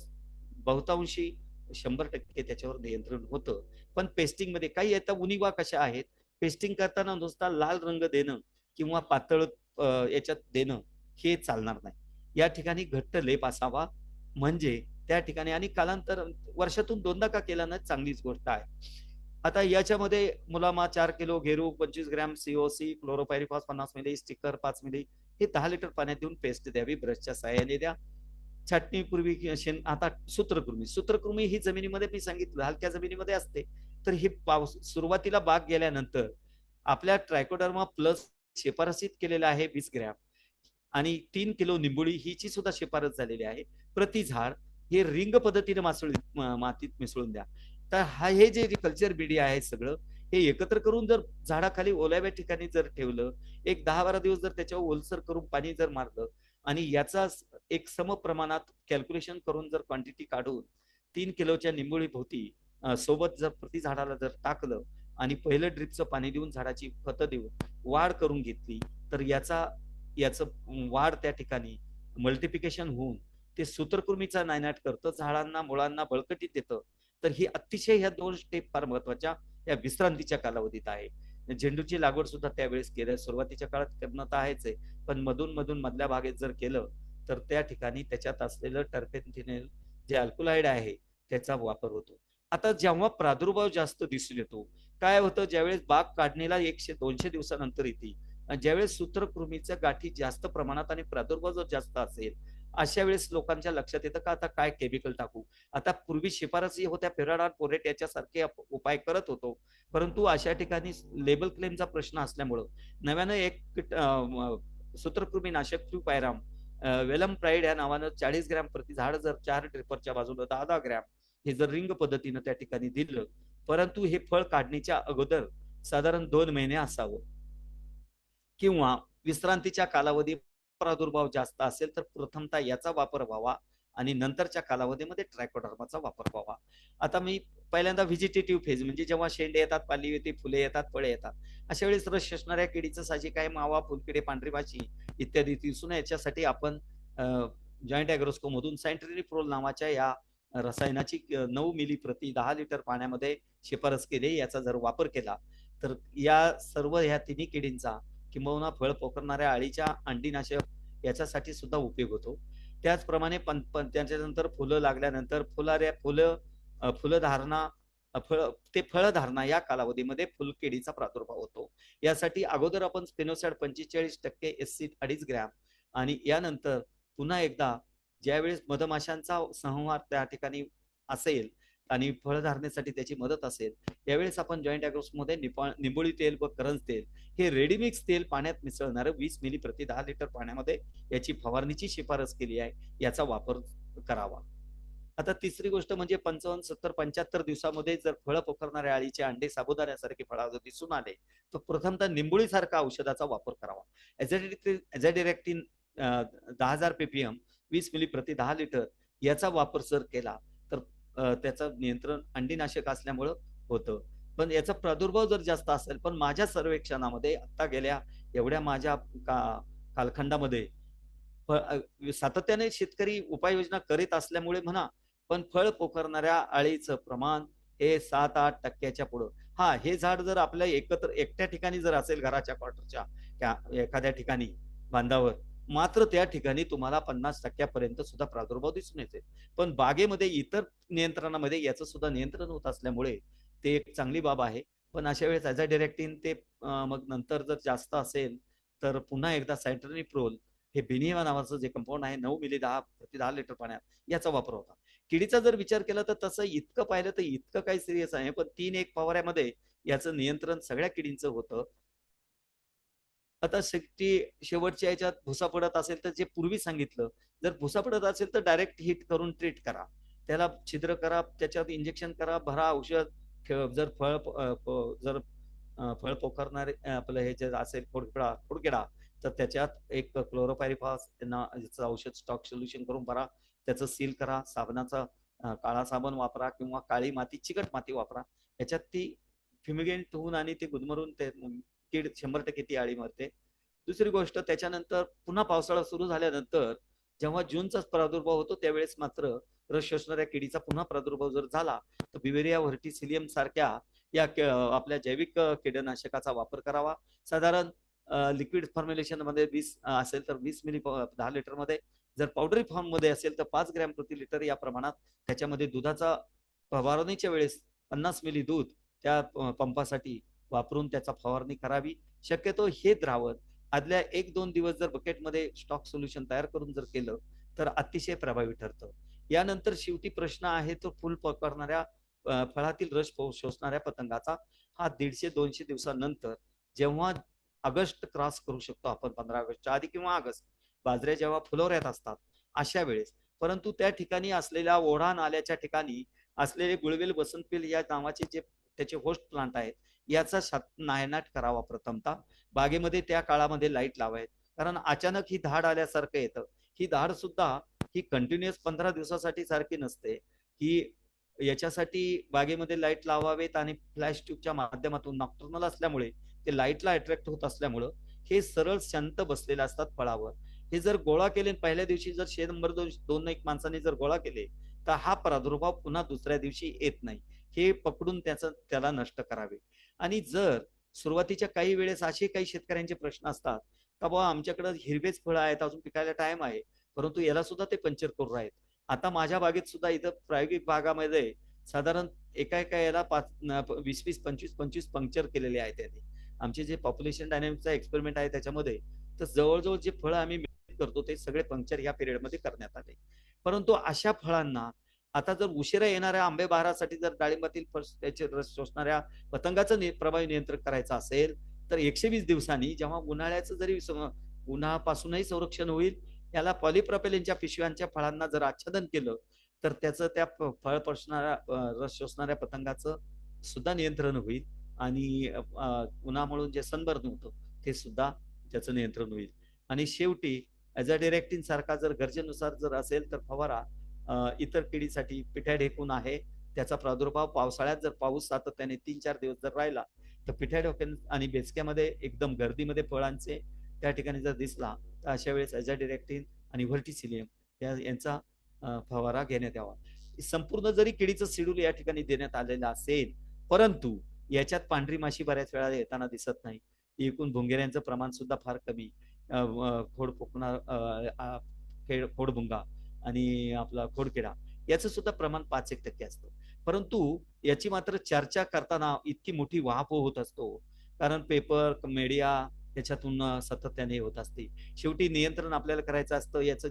बहुतांशी 100% त्याच्यावर नियंत्रण होतं. पण पेस्टिंग मध्ये काही आता उणिवा कशा आहेत, पेस्टिंग करताना नुसता लाल रंग देणं किंवा पातळ याच्यात देणं हे चालणार नाही. या ठिकाणी घट्ट लेप असावा म्हणजे त्या ठिकाणी आणि कालांतर वर्षातून 2दा का केला ना चांगलीच गोष्ट आहे. आता याच्यामध्ये मुलामा 4 किलो, गेरू 25 gram, COC, chlorpyrifos 50 ml, sticker 5 ml हे 10 लिटर पाण्यात देऊन पेस्ट द्यावी, ब्रशच्या साहाय्याने द्या. छाटणीपूर्वी आता सूत्रकृमी ही जमिनीमध्ये मी सांगितलं हलक्या जमिनीमध्ये असते. तर ही पाऊस सुरुवातीला बाग गेल्यानंतर आपल्या ट्रायकोडर्मा प्लस शिफारसीत केलेला आहे 20 ग्रॅम आणि 3 किलो निंबोळी हिची सुद्धा शिफारस झालेली आहे. प्रति झाड हे रिंग पद्धतीने मातीत मिसळून द्या. तर हे जे कल्चर मीडिया आहे सगळं हे एकत्र करून जर झाडाखाली ओल्याव्या ठिकाणी जर ठेवलं, एक 10-12 दिवस जर त्याच्यावर ओलसर करून पाणी जर मारलं आणि याचा एक सम प्रमाणात कॅल्क्युलेशन करून जर क्वांटिटी काढून 3 किलोच्या निंबोळी भोवती सोबत जर प्रति झाडाला जर टाकलं आणि पहिलं ड्रिपचं पाणी देऊन झाडाची खतं देऊन वाढ करून घेतली तर याचं वाढ त्या ठिकाणी मल्टिप्लिकेशन होऊन ते सूत्रकृमीचा नायनाट करतं, झाडांना मुळांना बळकटीत देतं. तर ही अतिशय ह्या 2 स्टेप फार महत्वाच्या या विश्रांतीच्या कालावधीत आहे. झेंडूची लागवड सुद्धा त्यावेळेस केल्या सुरुवातीच्या काळात करणं तर आहेच आहे, पण मधून मधल्या भागेत जर केलं तर त्या ठिकाणी त्याच्यात असलेलं टर्पेंटिनिल जे अल्कलॉइड आहे त्याचा वापर होतो. आता जेव्हा प्रादुर्भाव जास्त दिसून येतो काय होतं, ज्यावेळेस बाग काढणीला 100-200 दिवसानंतर येते, ज्यावेळेस सूत्रकृमीच्या गाठी जास्त प्रमाणात आणि प्रादुर्भाव जर जास्त असेल अशा वेळेस लोकांच्या लक्षात येतं का आता काय केमिकल टाकू. आता पूर्वी शिफारसी होत्या फेराडान, पोरेट याच्यासारखे उपाय करत होतो, परंतु अशा ठिकाणी लेबल क्लेमचा प्रश्न असल्यामुळं नव्यानं एक सूत्रकृमीनाशक फ्ल्युपायराम वेलम प्राईड या नावानं 40 ग्रॅम प्रति झाड जर 4 ड्रिपरच्या बाजूला 10-10 ग्रॅम हे जर रिंग पद्धतीनं त्या ठिकाणी दिलं, परंतु हे फळ काढणीच्या अगोदर साधारण 2 महिने असावं किंवा विश्रांतीच्या कालावधी प्रादुर्भाव जास्त असेल तर प्रथमतः याचा वापर व्हावा आणि नंतरच्या कालावधीमध्ये ट्रायकोडर्माचा वापर व्हावा. आता मी पहिल्यांदा व्हेजिटेटिव्ह फेज म्हणजे जेव्हा शेंडे येतात, पाली येते, फुले येतात, फळे येतात, अशा वेळेस रस शोषणाऱ्या किडीचं साहजिक आहे मावा, फुलकिडे, पांढरी माशी इत्यादी दिसून याच्यासाठी आपण जॉईंट ॲग्रोस्को मधून सायंट्रिनिप्रोल नावाच्या या रसायनाची 9 मिली प्रति 10 लिटर पाण्यामध्ये शिफारस केली. याचा जर वापर केला तर या सर्व ह्या तिन्ही किडींचा किंबहुना फळ पोखरणाऱ्या अळीच्या अंडीनाशक याच्यासाठी सुद्धा उपयोग होतो. त्याचप्रमाणे त्याच्यानंतर फुलं लागल्यानंतर फुलधारणा फळधारणा या कालावधीमध्ये फुलकिडीचा प्रादुर्भाव होतो. यासाठी अगोदर आपण स्पिनोसॅड 45% SC 2.5 ग्रॅम आणि यानंतर पुन्हा एकदा ज्यावेळेस मधमाशांचा संहार त्या ठिकाणी असेल आणि फळधारणेसाठी त्याची मदत असेल यावेळेस आपण जॉईंट ॲग्रोस्कोमध्ये निंबोळी तेल व करंज तेल हे रेडीमिक्स तेल पाण्यात मिसळणारं 20 मिली प्रति 10 लिटर पाण्यामध्ये याची फवारणीची शिफारस केली आहे, याचा वापर करावा. आता तिसरी गोष्ट म्हणजे 55, 70, 75 दिवसामध्ये जर फळं पोखरणाऱ्या अळीचे अंडे साबुदाण्यासारखे फळं दिसून आले तर प्रथमतः निंबोळीसारखा औषधाचा वापर करावा. एझॅडिरेक्टिन 10,000 ppm 20 मिली प्रति 10 लिटर याचा वापर जर केला तर त्याचं नियंत्रण अंडीनाशक असल्यामुळं होतं. पण याचा प्रादुर्भाव जर जास्त असेल, पण माझ्या सर्वेक्षणामध्ये आता गेल्या एवढ्या माझ्या कालखंडामध्ये सातत्याने शेतकरी उपाययोजना करीत असल्यामुळे म्हणा, पण फळ पोखरणाऱ्या अळीचं प्रमाण हे 7-8% पुढं. हा, हे झाड जर आपल्या एकट्या ठिकाणी जर असेल घराच्या क्वार्टरच्या एखाद्या ठिकाणी बांधावर, मात्र त्या ठिकाणी तुम्हाला 50% पर्यंत सुद्धा प्रादुर्भाव दिसून येते. पण बागेमध्ये इतर नियंत्रणामध्ये याचं सुद्धा नियंत्रण होत असल्यामुळे ते एक चांगली बाब आहे. पण अशा वेळेस ॲझाडिरेक्टिन ते मग नंतर जर जास्त असेल तर पुन्हा एकदा सायट्रनिप्रोल हे बिनिवा नावाचं जे कंपाऊंड आहे 9 मिली 10 प्रति 10 लिटर पाण्यात याचा वापर होता. किडीचा जर विचार केला तर तसं इतकं पाहिलं तर इतकं काही सिरियस आहे, पण 3-1 फवाऱ्यामध्ये याचं नियंत्रण सगळ्या किडींचं होतं. आता शेवटच्या याच्यात भुसा पडत असेल तर जे पूर्वी सांगितलं, जर भुसा पडत असेल तर डायरेक्ट हिट करून ट्रीट करा. त्याला छिद्र करा, त्याच्यात इंजेक्शन करा, भरा औषध. जर जर फळ पोखरणारे आपलं हे जे असेल खोडकिडा, तर त्याच्यात एक क्लोरोपायरिफॉस याचं औषध स्टॉक सोल्युशन करून भरा. त्याचं सील करा. साबणाचा काळा साबण वापरा किंवा काळी माती, चिकट माती वापरा. याच्यात ती फ्युमिगेंट होऊन आणि ते गुदमरून ते कीड 100% ती आळी मरते. दुसरी गोष्ट, त्याच्यानंतर पुन्हा पावसाळा सुरू झाल्यानंतर जेव्हा जूनचाच प्रादुर्भाव होतो त्यावेळेस मात्र रस शोषणाऱ्या किडीचा पुन्हा प्रादुर्भाव जर झाला तर बिवेरिया व्हर्टिसिलियम सारख्या या आपल्या जैविक कीटकनाशकाचा वापर करावा. साधारण लिक्विड फॉर्म्युलेशन मध्ये 20 असेल तर 20 मिली 10 लिटर मध्ये, जर पावडरी फॉर्म मध्ये असेल तर 5 ग्रॅम प्रति लिटर या प्रमाणात त्याच्यामध्ये दुधाचा फवारणीच्या वेळेस 50 मिली दूध त्या पंपासाठी वापरून त्याचा फवारणी करावी. शक्यतो हे द्रावण आदल्या 1-2 दिवस जर बकेटमध्ये स्टॉक सोल्युशन तयार करून जर केलं तर अतिशय प्रभावी ठरतं. यानंतर शेवटी प्रश्न आहे तो फुल पकडणाऱ्या फळातील रस शोषणाऱ्या पतंगाचा. हा 150-200 दिवसानंतर जेव्हा ऑगस्ट क्रॉस करू शकतो आपण, 15 ऑगस्टच्या आधी किंवा ऑगस्ट, बाजऱ्या जेव्हा फुलोऱ्यात असतात अशा वेळेस. परंतु त्या ठिकाणी असलेल्या ओढा नाल्याच्या ठिकाणी असलेले गुळवेल वसंतवेल या नावाचे जे त्याचे होस्ट प्लांट आहेत याचा नायनाट करावा प्रथमतः. बागेमध्ये त्या काळामध्ये लाईट लावायत, कारण अचानक ही धाड आल्यासारखं येतं. ही धाड सुद्धा ही कंटिन्युअस 15 दिवसासाठी सारखी नसते. ही याच्यासाठी बागेमध्ये लाईट लावावेत आणि फ्लॅश ट्यूबच्या माध्यमातून नॉक्टर्नल असल्यामुळे ते लाईटला अट्रॅक्ट होत असल्यामुळं हे सरळ शांत बसलेले असतात फळावर. हे जर गोळा केले पहिल्या दिवशी जर 100 नंबर 2-1 माणसांनी जर गोळा केले तर हा प्रादुर्भाव पुन्हा दुसऱ्या दिवशी येत नाही. हे पकडून त्याला नष्ट करावे. आणि जर सुरुवातीच्या काही वेळेस असे काही शेतकऱ्यांचे प्रश्न असतात का बाबा आमच्याकडे हिरवेच फळं आहेत, अजून पिकायला टाइम आहे, परंतु याला सुद्धा ते पंचर करून राहत. आता माझ्या बागेत सुद्धा इथं प्रायोगिक भागामध्ये साधारण एका याला 20-20, 25-25 पंक्चर केलेले आहेत त्यांनी. आमचे जे पॉप्युलेशन डायनॅमिक्सचा एक्सपेरिमेंट आहे त्याच्यामध्ये तर जवळजवळ जे फळं आम्ही करतो ते सगळे पंक्चर या पिरियडमध्ये करण्यात आले. परंतु अशा फळांना आता जर उशिरा येणाऱ्या आंबे बहारासाठी जर डाळिंबातील त्याचे रस शोषणाऱ्या पतंगाचं प्रभावी नियंत्रण करायचं असेल तर 120 दिवसांनी जेव्हा उन्हाळ्याचं जरी उन्हापासूनही संरक्षण होईल, याला पॉलिप्रॉपेलिनच्या पिशव्यांच्या फळांना जर आच्छादन केलं तर त्याचं त्या फळ रस शोषणाऱ्या पतंगाचं सुद्धा नियंत्रण होईल आणि उन्हामुळे जे सनबर्न होतं ते सुद्धा त्याचं नियंत्रण होईल. आणि शेवटी ॲझाडिरेक्टिन सारखा जर गरजेनुसार जर असेल तर फवारा. इतर किडीसाठी पिठ्या ढेकून आहे, त्याचा प्रादुर्भाव पावसाळ्यात जर पाऊस सातत्याने 3-4 दिवस जर राहिला तर पिठ्या ढोक्यान आणि बेचक्यामध्ये एकदम गर्दीमध्ये फळांचे त्या ठिकाणी जर दिसला तर अशा वेळेस ॲझाडिरेक्टिन आणि व्हर्टिसिलियम यांचा फवारा घेण्यात यावा. संपूर्ण जरी किडीचं शेड्यूल या ठिकाणी देण्यात आलेलं असेल परंतु याच्यात पांढरी माशी बऱ्याच वेळा येताना दिसत नाही. एकूण भुंगेऱ्यांचं प्रमाण सुद्धा फार कमी. खोड पोकणार, खोडभुंगा आणि आपला खोडकिडा याचं सुद्धा प्रमाण 5-1% असतं. परंतु याची मात्र चर्चा करताना इतकी मोठी वाहपो होत असतो, कारण पेपर मीडिया याच्यातून सातत्याने होत असते. शेवटी नियंत्रण आपल्याला करायचं असतं. याचं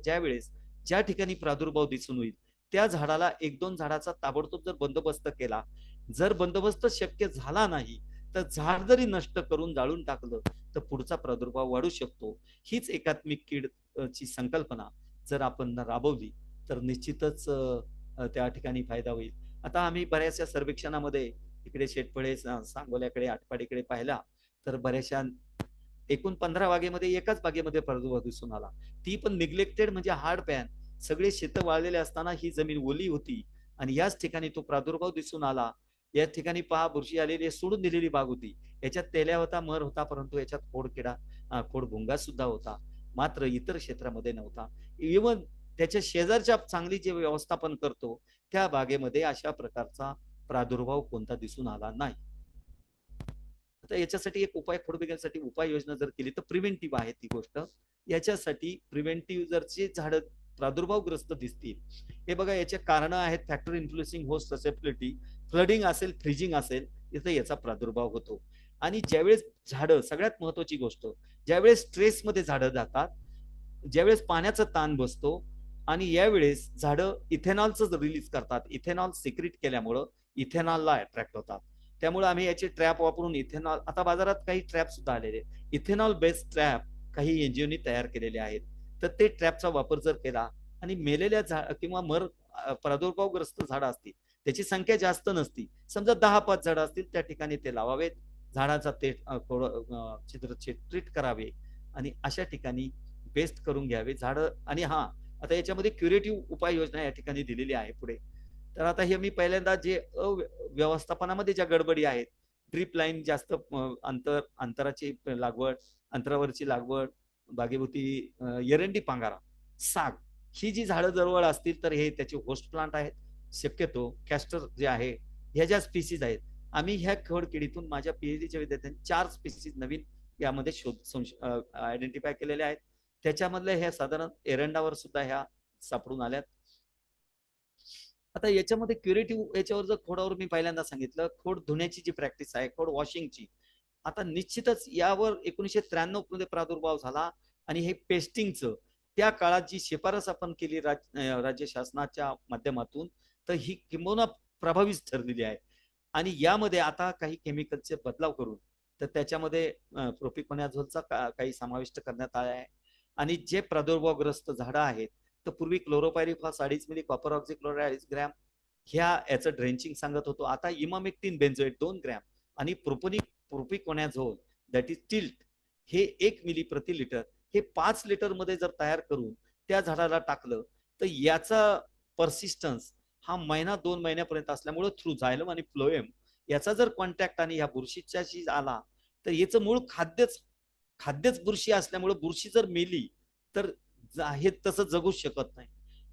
ज्या ठिकाणी प्रादुर्भाव दिसून होईल त्या झाडाला 1-2 झाडाचा ताबडतोब जर बंदोबस्त केला, जर बंदोबस्त शक्य झाला नाही तर झाड जरी नष्ट करून जाळून टाकलं तर पुढचा प्रादुर्भाव वाढू शकतो. हीच एकात्मिक कीड ची संकल्पना जर आपण राबवली तर निश्चितच त्या ठिकाणी फायदा होईल. आता आम्ही बऱ्याचशा सर्वेक्षणामध्ये इकडे शेटफळे सांगोल्याकडे आटपाडीकडे पाहिला तर बऱ्याचशा एकूण 15 बागेमध्ये एकाच बागेमध्ये प्रादुर्भाव दिसून आला. ती पण निग्लेक्टेड म्हणजे हार्ड पॅन, सगळे शेतं वाळलेले असताना ही जमीन ओली होती आणि याच ठिकाणी तो प्रादुर्भाव दिसून आला. या ठिकाणी पहा बुरशी आलेली सोडून दिलेली बाग होती. याच्यात तेल्या होता, मर होता, परंतु याच्यात खोडभुंगा सुद्धा होता, मात्र इतर क्षेत्रामध्ये नव्हता. इव्हन त्याच्या शेजारच्या चांगली जे व्यवस्थापन करतो त्या बागेमध्ये अशा प्रकारचा प्रादुर्भाव कोणता दिसून आला नाही. आता याच्यासाठी एक उपाय खोडबिगेसाठी उपाययोजना जर केली तर प्रिव्हेंटिव्ह आहे ती गोष्ट. याच्यासाठी प्रिव्हेंटिव्ह जर जे झाडं प्रादुर्भावग्रस्त दिसतील, हे बघा याचे कारण आहेत factor influencing host susceptibility, flooding असेल, फ्रीजिंग असेल, इथं याचा प्रादुर्भाव होतो. आणि ज्यावेळेस झाडं, सगळ्यात महत्वाची गोष्ट, ज्यावेळेस स्ट्रेसमध्ये झाडं जातात, ज्यावेळेस पाण्याचा ताण बसतो आणि यावेळेस झाडं इथेनॉलचं रिलीज करतात, इथेनॉल सिक्रेट केल्यामुळं इथेनॉलला अट्रॅक्ट होतात. त्यामुळे आम्ही याचे ट्रॅप वापरून इथेनॉल, आता बाजारात काही ट्रॅप सुद्धा आलेले, इथेनॉल बेस्ड ट्रॅप काही एनजीओनी तयार केलेले आहेत. तर ते ट्रॅपचा वापर जर केला आणि मेलेल्या झाड किंवा प्रादुर्भावग्रस्त झाडं असतील, त्याची संख्या जास्त नसती, समजा 10-5 झाडं असतील, त्या ठिकाणी ते लावावेत, झाडाचा ते छिद्र ट्रीट करावे आणि अशा ठिकाणी बेस्ट करून घ्यावे झाडं. आणि हा, आता याच्यामध्ये क्युरेटिव्ह उपाययोजना या ठिकाणी दिलेली आहे पुढे. तर आता हे मी पहिल्यांदा जे व्यवस्थापनामध्ये ज्या गडबडी आहेत, ड्रीप लाईन जास्त अंतराची लागवड, अंतरावरची लागवड, बागेभोवती एरंडी पांगारा, साग, ही जी झाडं जवळ असतील तर हे त्याचे होस्ट प्लांट आहेत. शक्यतो कॅस्टर जे आहे, ह्या ज्या स्पीसीज आहेत, आम्ही ह्या खोडकिडीतून माझ्या पीएचडीच्या विद्यार्थ्यांनी 4 स्पीसीज नवीन यामध्ये आयडेंटिफाय केलेल्या आहेत. त्याच्यामधल्या ह्या साधारण एरंडावर सुद्धा ह्या सापडून आल्यात. आता याच्यामध्ये क्युरेटिव्ह याच्यावर जर खोडावर मी पहिल्यांदा सांगितलं, खोड धुण्याची जी प्रॅक्टिस आहे, खोड वॉशिंगची, आता निश्चितच यावर 1993 मध्ये प्रादुर्भाव झाला आणि हे पेस्टिंगचं त्या काळात जी शिफारस आपण केली राज्य शासनाच्या माध्यमातून, तर ही किंबहुना प्रभावीच ठरलेली आहे. आणि यामध्ये आता काही केमिकलचे बदलाव करून तर त्याच्यामध्ये प्रोपिकोनॅझोलचा काही समाविष्ट करण्यात आला आहे. आणि जे प्रादुर्भावग्रस्त झाडं आहेत, तर पूर्वी क्लोरोपायरिफॉस 2.5 मिली, कॉपर ऑक्झिक्लोराइड 2.5 ग्रॅम याचं ड्रेंचिंग सांगत होतो. आता इमामेक्टिन बेन्झोएट 2 ग्रॅम आणि प्रोपिकोनॅझोल दॅट इज टिल्ट हे 1 मिली प्रति लिटर, हे 5 लिटर मध्ये जर तयार करून त्या झाडाला टाकलं तर याचा परसिस्टन्स हा महिना 2 महिन्यापर्यंत असल्यामुळे थ्रू झायलम आणि फ्लोएम याचा जर कॉन्टॅक्ट आणि ह्या बुरशीच्याशी आला तर याचं मूळ खाद्यच बुरशी असल्यामुळे बुरशी जर मेली तर हे तसं जगूच शकत नाही.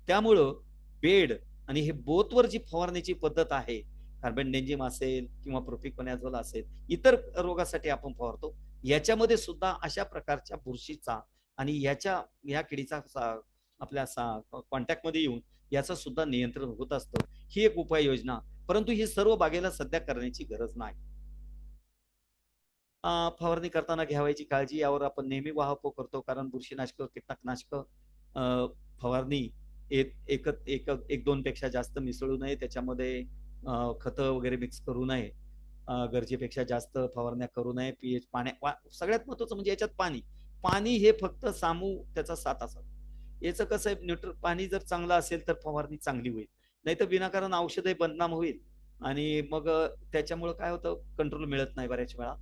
त्यामुळं बेड आणि हे बोथवर जी फवारण्याची पद्धत आहे, कार्बेंडेंजिम असेल किंवा प्रोपिकोनॅझोल असेल, इतर रोगासाठी आपण फवारतो, याच्यामध्ये सुद्धा अशा प्रकारच्या बुरशीचा आणि या किडीचा आपल्या कॉन्टॅक्ट मध्ये येऊन याचं सुद्धा नियंत्रण होत असतं. ही एक उपाययोजना, परंतु ही सर्व बागेला सध्या करण्याची गरज नाही. फवारणी करताना घ्यावायची काळजी यावर आपण नेहमी वाहपो करतो, कारण बुरशीनाशक, कीटकनाशक फवारणी एक दोन पेक्षा जास्त मिसळू नये, त्याच्यामध्ये खतं वगैरे मिक्स करू नये, गरजेपेक्षा जास्त फवारण्या करू नये. पीएच सगळ्यात महत्वाचं म्हणजे याच्यात पाणी हे फक्त सामू त्याचा 7 असावा. याचं कसं आहे, पाणी जर चांगलं असेल तर फवारणी चांगली होईल, नाही तर विनाकारण औषधही बदनाम होईल आणि मग त्याच्यामुळे काय होतं, कंट्रोल मिळत नाही बऱ्याच वेळा.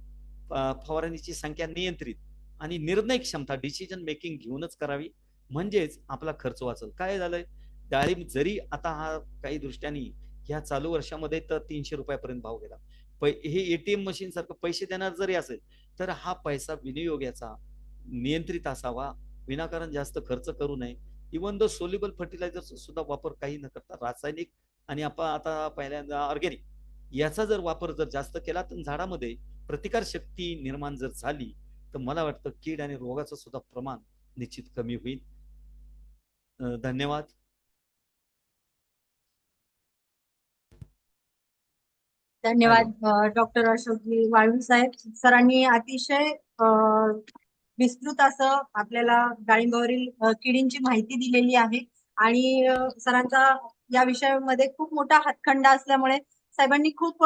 फवारणीची संख्या नियंत्रित आणि निर्णय क्षमता, डिसिजन मेकिंग घेऊनच करावी, म्हणजेच आपला खर्च वाचेल. काय झालंय, डाळिंब जरी आता हा काही दृष्ट्यांनी ह्या चालू वर्षामध्ये तर 300 रुपयापर्यंत भाव गेला, हे एटीएम मशीन सारखं पैसे देणार जरी असेल तर हा पैसा विनियोग याचा नियंत्रित असावा, विनाकारण जास्त खर्च करू नये. इवन दो सोल्युबल फर्टिलायझर सुद्धा वापर काही न करता रासायनिक आणि आपण आता पहिल्यांदा ऑर्गॅनिक याचा जर वापर जर जास्त केला तर झाडामध्ये प्रतिकार शक्ती निर्माण जर झाली तर मला वाटतं कीड आणि रोगाचं सुद्धा प्रमाण निश्चित कमी होईल. धन्यवाद. धन्यवाद डॉक्टर अशोकजी वाळूंज साहेब. सरांनी अतिशय विस्तृत असं आपल्याला डाळिंबावरील किडींची माहिती दिलेली आहे आणि सरांचा या विषयामध्ये खूप मोठा हातखंडा असल्यामुळे साहेबांनी खूप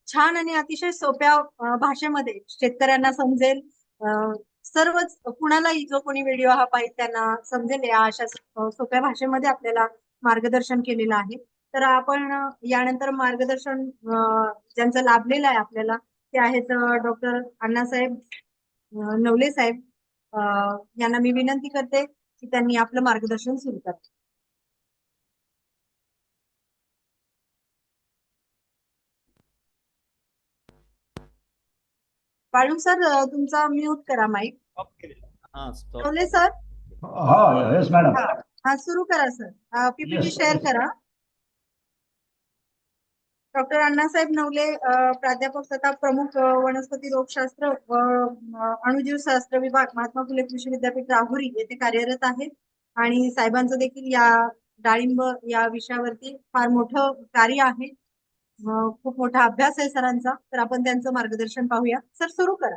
छान आणि अतिशय सोप्या भाषेमध्ये शेतकऱ्यांना समजेल, सर्वच कुणालाही जो कोणी व्हिडिओ हा पाहिजे त्यांना समजेल या अशा सोप्या भाषेमध्ये आपल्याला मार्गदर्शन केलेलं आहे. तर आपण यानंतर मार्गदर्शन ज्यांचं लाभलेलं आहे आपल्याला ते आहेत डॉक्टर अण्णासाहेब नवले साहेब. यांना मी विनंती करते की त्यांनी आपलं मार्गदर्शन सुरू करावं. वाळू सर, तुमचा म्यूट करा mic. Navale sir. Yes madam. हा, सुरू करा सर. पीपीटी शेअर करा. डॉक्टर अण्णासाहेब नवले प्राध्यापक तथा प्रमुख वनस्पती रोगशास्त्र व अणुजीवशास्त्र विभाग महात्मा फुले कृषी विद्यापीठ राहुरी येथे कार्यरत आहेत आणि साहेबांचं देखील या डाळिंब या विषयावरती फार मोठं कार्य आहे. खूप मोठा अभ्यास आहे सरांचा. तर आपण त्यांचं मार्गदर्शन पाहूया. सर सुरू करा.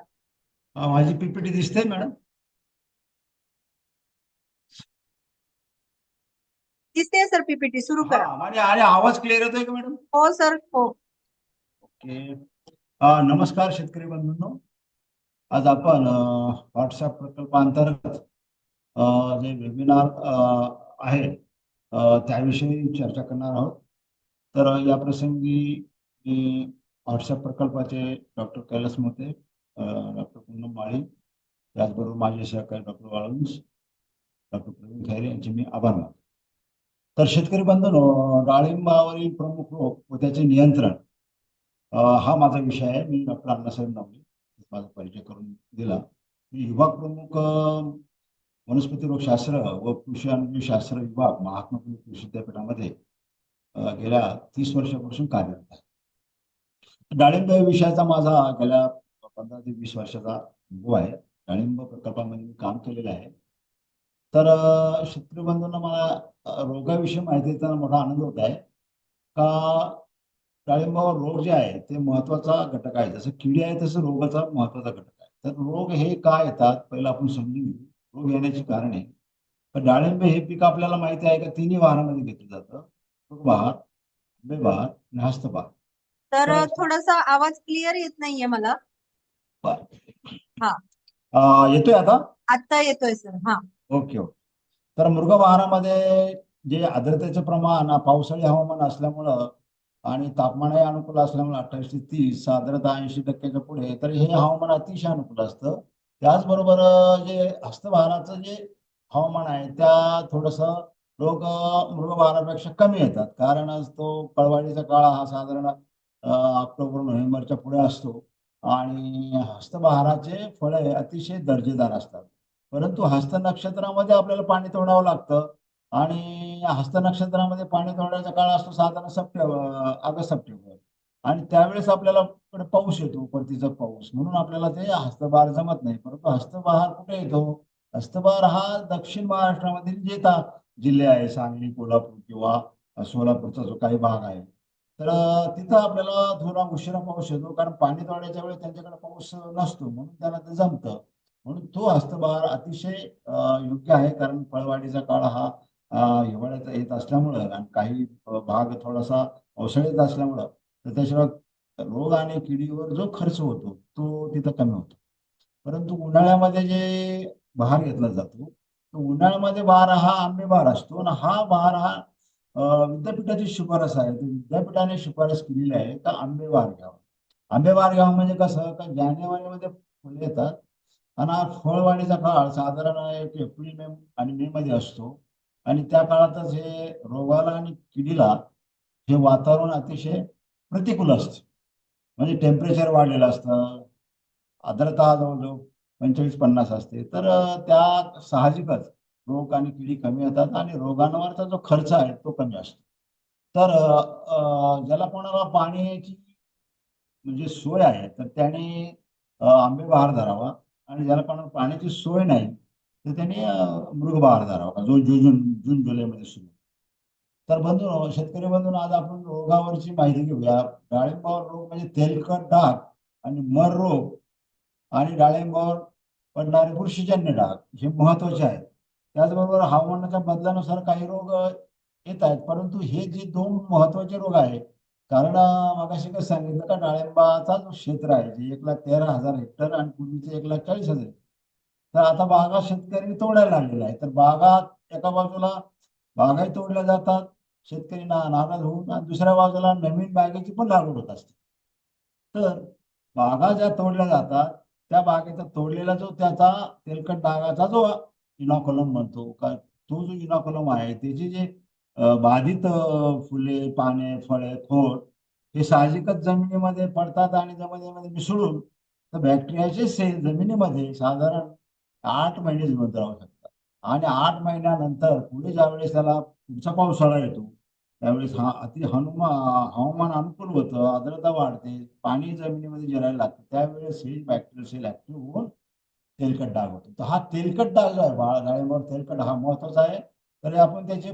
माझी पीपीटी दिसते मॅडम? दिसते सर पीपीटी, सुरू करा. आणि आवाज क्लिअर येतोय का मॅडम? हो सर, हो. ओके. नमस्कार शेतकरी बंधूंनो. आज आपण व्हॉट्सअप प्रकल्पांतर्गत जे वेबिनार आहे त्याविषयी चर्चा करणार आहोत. तर या प्रसंगी मी व्हॉट्सअप प्रकल्पाचे डॉक्टर कैलास मोते, डॉक्टर पूनम माळी, त्याचबरोबर माझे सहकारी डॉक्टर वाळुंज, डॉक्टर प्रवीण खैरे यांचे मी आभार मानतो. तर शेतकरी बंधूंनो, डाळिंबावरील प्रमुख रोग व त्याचे नियंत्रण हा माझा विषय आहे. मी डॉक्टर अण्णासाहेब नवले माझा परिचय करून दिला. मी विभाग प्रमुख वनस्पती रोगशास्त्र व कृषी अनुजीवशास्त्र विभाग महात्मा फुले कृषी विद्यापीठामध्ये गेल्या 30 वर्षापासून कार्यरत आहे. डाळिंब या विषयाचा माझा गेल्या 15 ते 20 वर्षाचा अनुभव आहे. डाळिंब प्रकल्पामध्ये मी काम केलेलं आहे. तर शेतकरी बंधूंना मला रोगाविषयी माहिती देताना मोठा आनंद होत आहे का डाळिंबावर रोग जे आहे ते महत्वाचा घटक आहे. जसं किडी आहे तसं रोगाचा महत्वाचा घटक आहे. तर रोग हे का येतात पहिलं आपण समजून घेऊ. रोग येण्याची कारणे. तर डाळिंब हे पीक आपल्याला माहिती आहे का तिन्ही बहारामध्ये घेतलं जातं. बहार, आंबेबहार आणि हस्तबहार. तर थोडासा आवाज क्लिअर येत नाहीये मला. येतोय आता येतोय सर. हा, ओके. तर मृग बहारामध्ये जे आर्द्रतेचे प्रमाण पावसाळी हवामान असल्यामुळं आणि तापमानही अनुकूल असल्यामुळे 28 ते 30, आर्द्रता 80% पुढे, तर हे हवामान अतिशय अनुकूल असतं. त्याचबरोबर जे हस्तबहाराचं जे हवामान आहे त्या थोडस रोग मृग बहारापेक्षा कमी येतात. कारण तो पळवाडीचा काळ हा साधारण ऑक्टोबर नोव्हेंबरच्या पुढे असतो आणि हस्तबहाराचे फळे अतिशय दर्जेदार असतात. परंतु हस्त नक्षत्रामध्ये आपल्याला पाणी तोडावं लागतं आणि हस्त नक्षत्रामध्ये पाणी तोडायचा काळ असतो साधारण ऑगस्ट सप्टेंबर आणि त्यावेळेस आपल्याला पाऊस येतो, परतीचा पाऊस, म्हणून आपल्याला ते हस्तबहार जमत नाही. परंतु हस्तबहार कुठे येतो? हस्तबहार हा दक्षिण महाराष्ट्रामधील जे जिल्हे आहे, सांगली, कोल्हापूर किंवा सोलापूरचा जो काही भाग आहे, तर तिथं आपल्याला थोडा उशिरा पाऊस येतो. कारण पाणी तोडायच्या वेळेस त्यांच्याकडे पाऊस नसतो, म्हणून त्यांना ते जमतं. म्हणून तो हस्तबहार अतिशय योग्य आहे. कारण फळवाढीचा काळ हा हिवाळ्यात येत असल्यामुळं आणि काही भाग थोडासा पावसाळ्यात असल्यामुळं तर त्याशिवाय रोग आणि किडीवर जो खर्च होतो तो तिथं कमी होतो. परंतु उन्हाळ्यामध्ये जे बहार घेतला जातो तो उन्हाळ्यामध्ये बहार हा आंबे बहार असतो आणि हा बहार हा विद्यापीठाची शिफारस आहे. विद्यापीठाने शिफारस केलेली आहे का आंबे बहार घ्यावा. आंबे बहार घ्यावा म्हणजे कसं का जानेवारीमध्ये फुले येतात आणि फळवाढीचा काळ साधारण एप्रिल आणि मे मध्ये असतो आणि त्या काळातच हे रोगाला आणि किडीला हे वातावरण अतिशय प्रतिकूल असतं. म्हणजे टेम्परेचर वाढलेलं असतं, आर्द्रता जवळजवळ 45-50 असते. तर त्या साहजिकच रोग आणि किडी कमी येतात आणि रोगांवरचा जो खर्च आहे तो कमी असतो. तर ज्याला कोणाला पाण्याची म्हणजे सोय आहे तर त्याने आंबे बहार धरावा आणि ज्याला कोणाला पाण्याची सोय नाही तर त्याने मृग बहार धरावा, जो जून जुलैमध्ये सुरू. तर बंधू शेतकरी बंधूंनो, आज आपण रोगावरची माहिती घेऊया. डाळिंबावर रोग म्हणजे तेलकट डाग आणि मर रोग आणि डाळिंबावर पडणारे बुरशीजन्य डाग हे महत्वाचे आहेत. त्याचबरोबर हवामानाच्या बदलानुसार काही रोग येत आहेत, परंतु हे जे 2 महत्वाचे रोग आहेत, कारण मगाशी कसं सांगितलं का डाळिंबाचा जो क्षेत्र आहे जे 1,13,000 हेक्टर आणि पूर्वीचे 1,40,000, तर आता बागा शेतकरी तोडायला लागलेला आहे. तर बागात एका बाजूला बागाही तोडल्या जातात, शेतकरी नाराज होऊन, आणि दुसऱ्या बाजूला नवीन बागेची पण लागवड होत असते. तर बागा ज्या तोडल्या जातात त्या बागेचा तोडलेला जो त्याचा तेलकट डागाचा जो इनॉक्युलम म्हणतो का, तो जो इनॉक्युलम आहे त्याचे जे बाधित फुले, पाने, फळे, खोड हे साहजिकच जमिनीमध्ये पडतात आणि जमिनीमध्ये मिसळून तर बॅक्टेरियाचे सेल जमिनीमध्ये साधारण 8 महिने जिवंत राहू शकतात. आणि 8 महिन्यानंतर पुढे ज्यावेळेस त्याला पुढचा पावसाळा येतो त्यावेळेस हा हवामान अनुकूल होतं, आर्द्रता वाढते, पाणी जमिनीमध्ये जिरायला लागतं, त्यावेळेस हे बॅक्टेरियल सेल ऍक्टिव्ह होऊन तेलकट डाग होतो. तर हा तेलकट डाग जो आहे डाळिंबावर तेलकट हा महत्वाचा आहे. तरी आपण त्याचे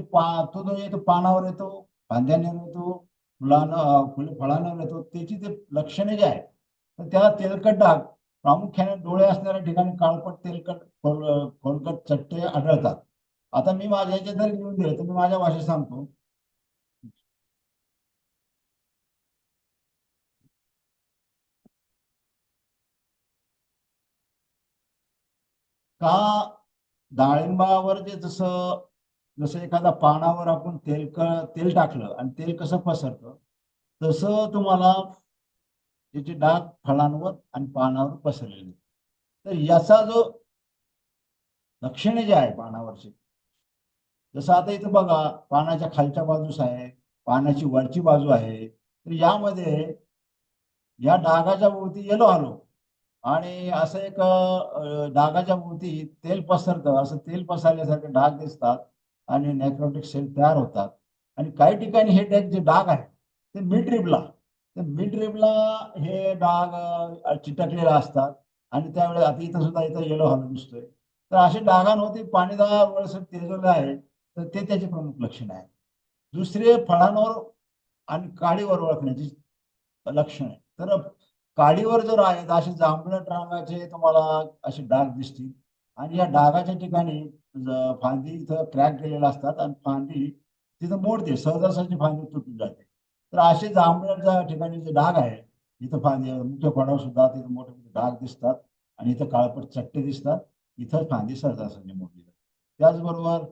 तो जो येतो पानावर येतो, फांद्यावर येतो, फळांवर येतो, त्याची ते लक्षणे जे आहे तर त्या तेलकट डाग प्रामुख्याने डोळे असणाऱ्या ठिकाणी काळपट तेलकट खोलकट चट्टे आढळतात. आता मी माझ्या ह्याच्यात जर लिहून दिलं तर मी माझ्या भाषेत सांगतो. का डाळिंबावर जे जसं जसं एखाद्या पानावर आपण तेल टाकलं आणि तेल कसं पसरतं तसं तुम्हाला त्याचे डाग फळांवर आणि पानावर पसरलेले. तर याचा जो लक्षणे जे आहे पानावरचे, जसं आता इथं बघा पानाच्या खालच्या बाजूस आहे, पानाची वरची बाजू आहे, तर यामध्ये या डागाच्या भोवती येलो आलो आणि असं एक डागाच्या भोवती तेल पसरतं, असं तेल पसरल्यासारखे डाग दिसतात आणि नेक्रोटिक सेल तयार होतात. आणि काही ठिकाणी हे जे डाग आहे ते मिड रिबला हे डाग चिटकलेले असतात आणि त्यावेळेस आता इथं सुद्धा इथं येलो हॅलो दिसतोय. तर असे डागांवरती पाणीदार वळसर तेजवले आहे, तर ते त्याचे प्रमुख लक्षण आहे. दुसरे फळांवर आणि काळीवर ओळखण्याची लक्षण आहे. तर काडीवर जर आहेत असे जांभळट रंगाचे तुम्हाला असे डाग दिसतील आणि या डागाच्या ठिकाणी फांदी इथं क्रॅक गेलेला असतात आणि फांदी तिथं मोडते, सहजासहजी फांदी तुटून जाते. तर असे जांभळटच्या ठिकाणी जे डाग आहे इथं फांदी मुख्य फळावर सुद्धा तिथं मोठे मोठे डाग दिसतात आणि इथं काळपट चट्टे दिसतात, इथं फांदी सहजासहजी मोडली जाते. त्याचबरोबर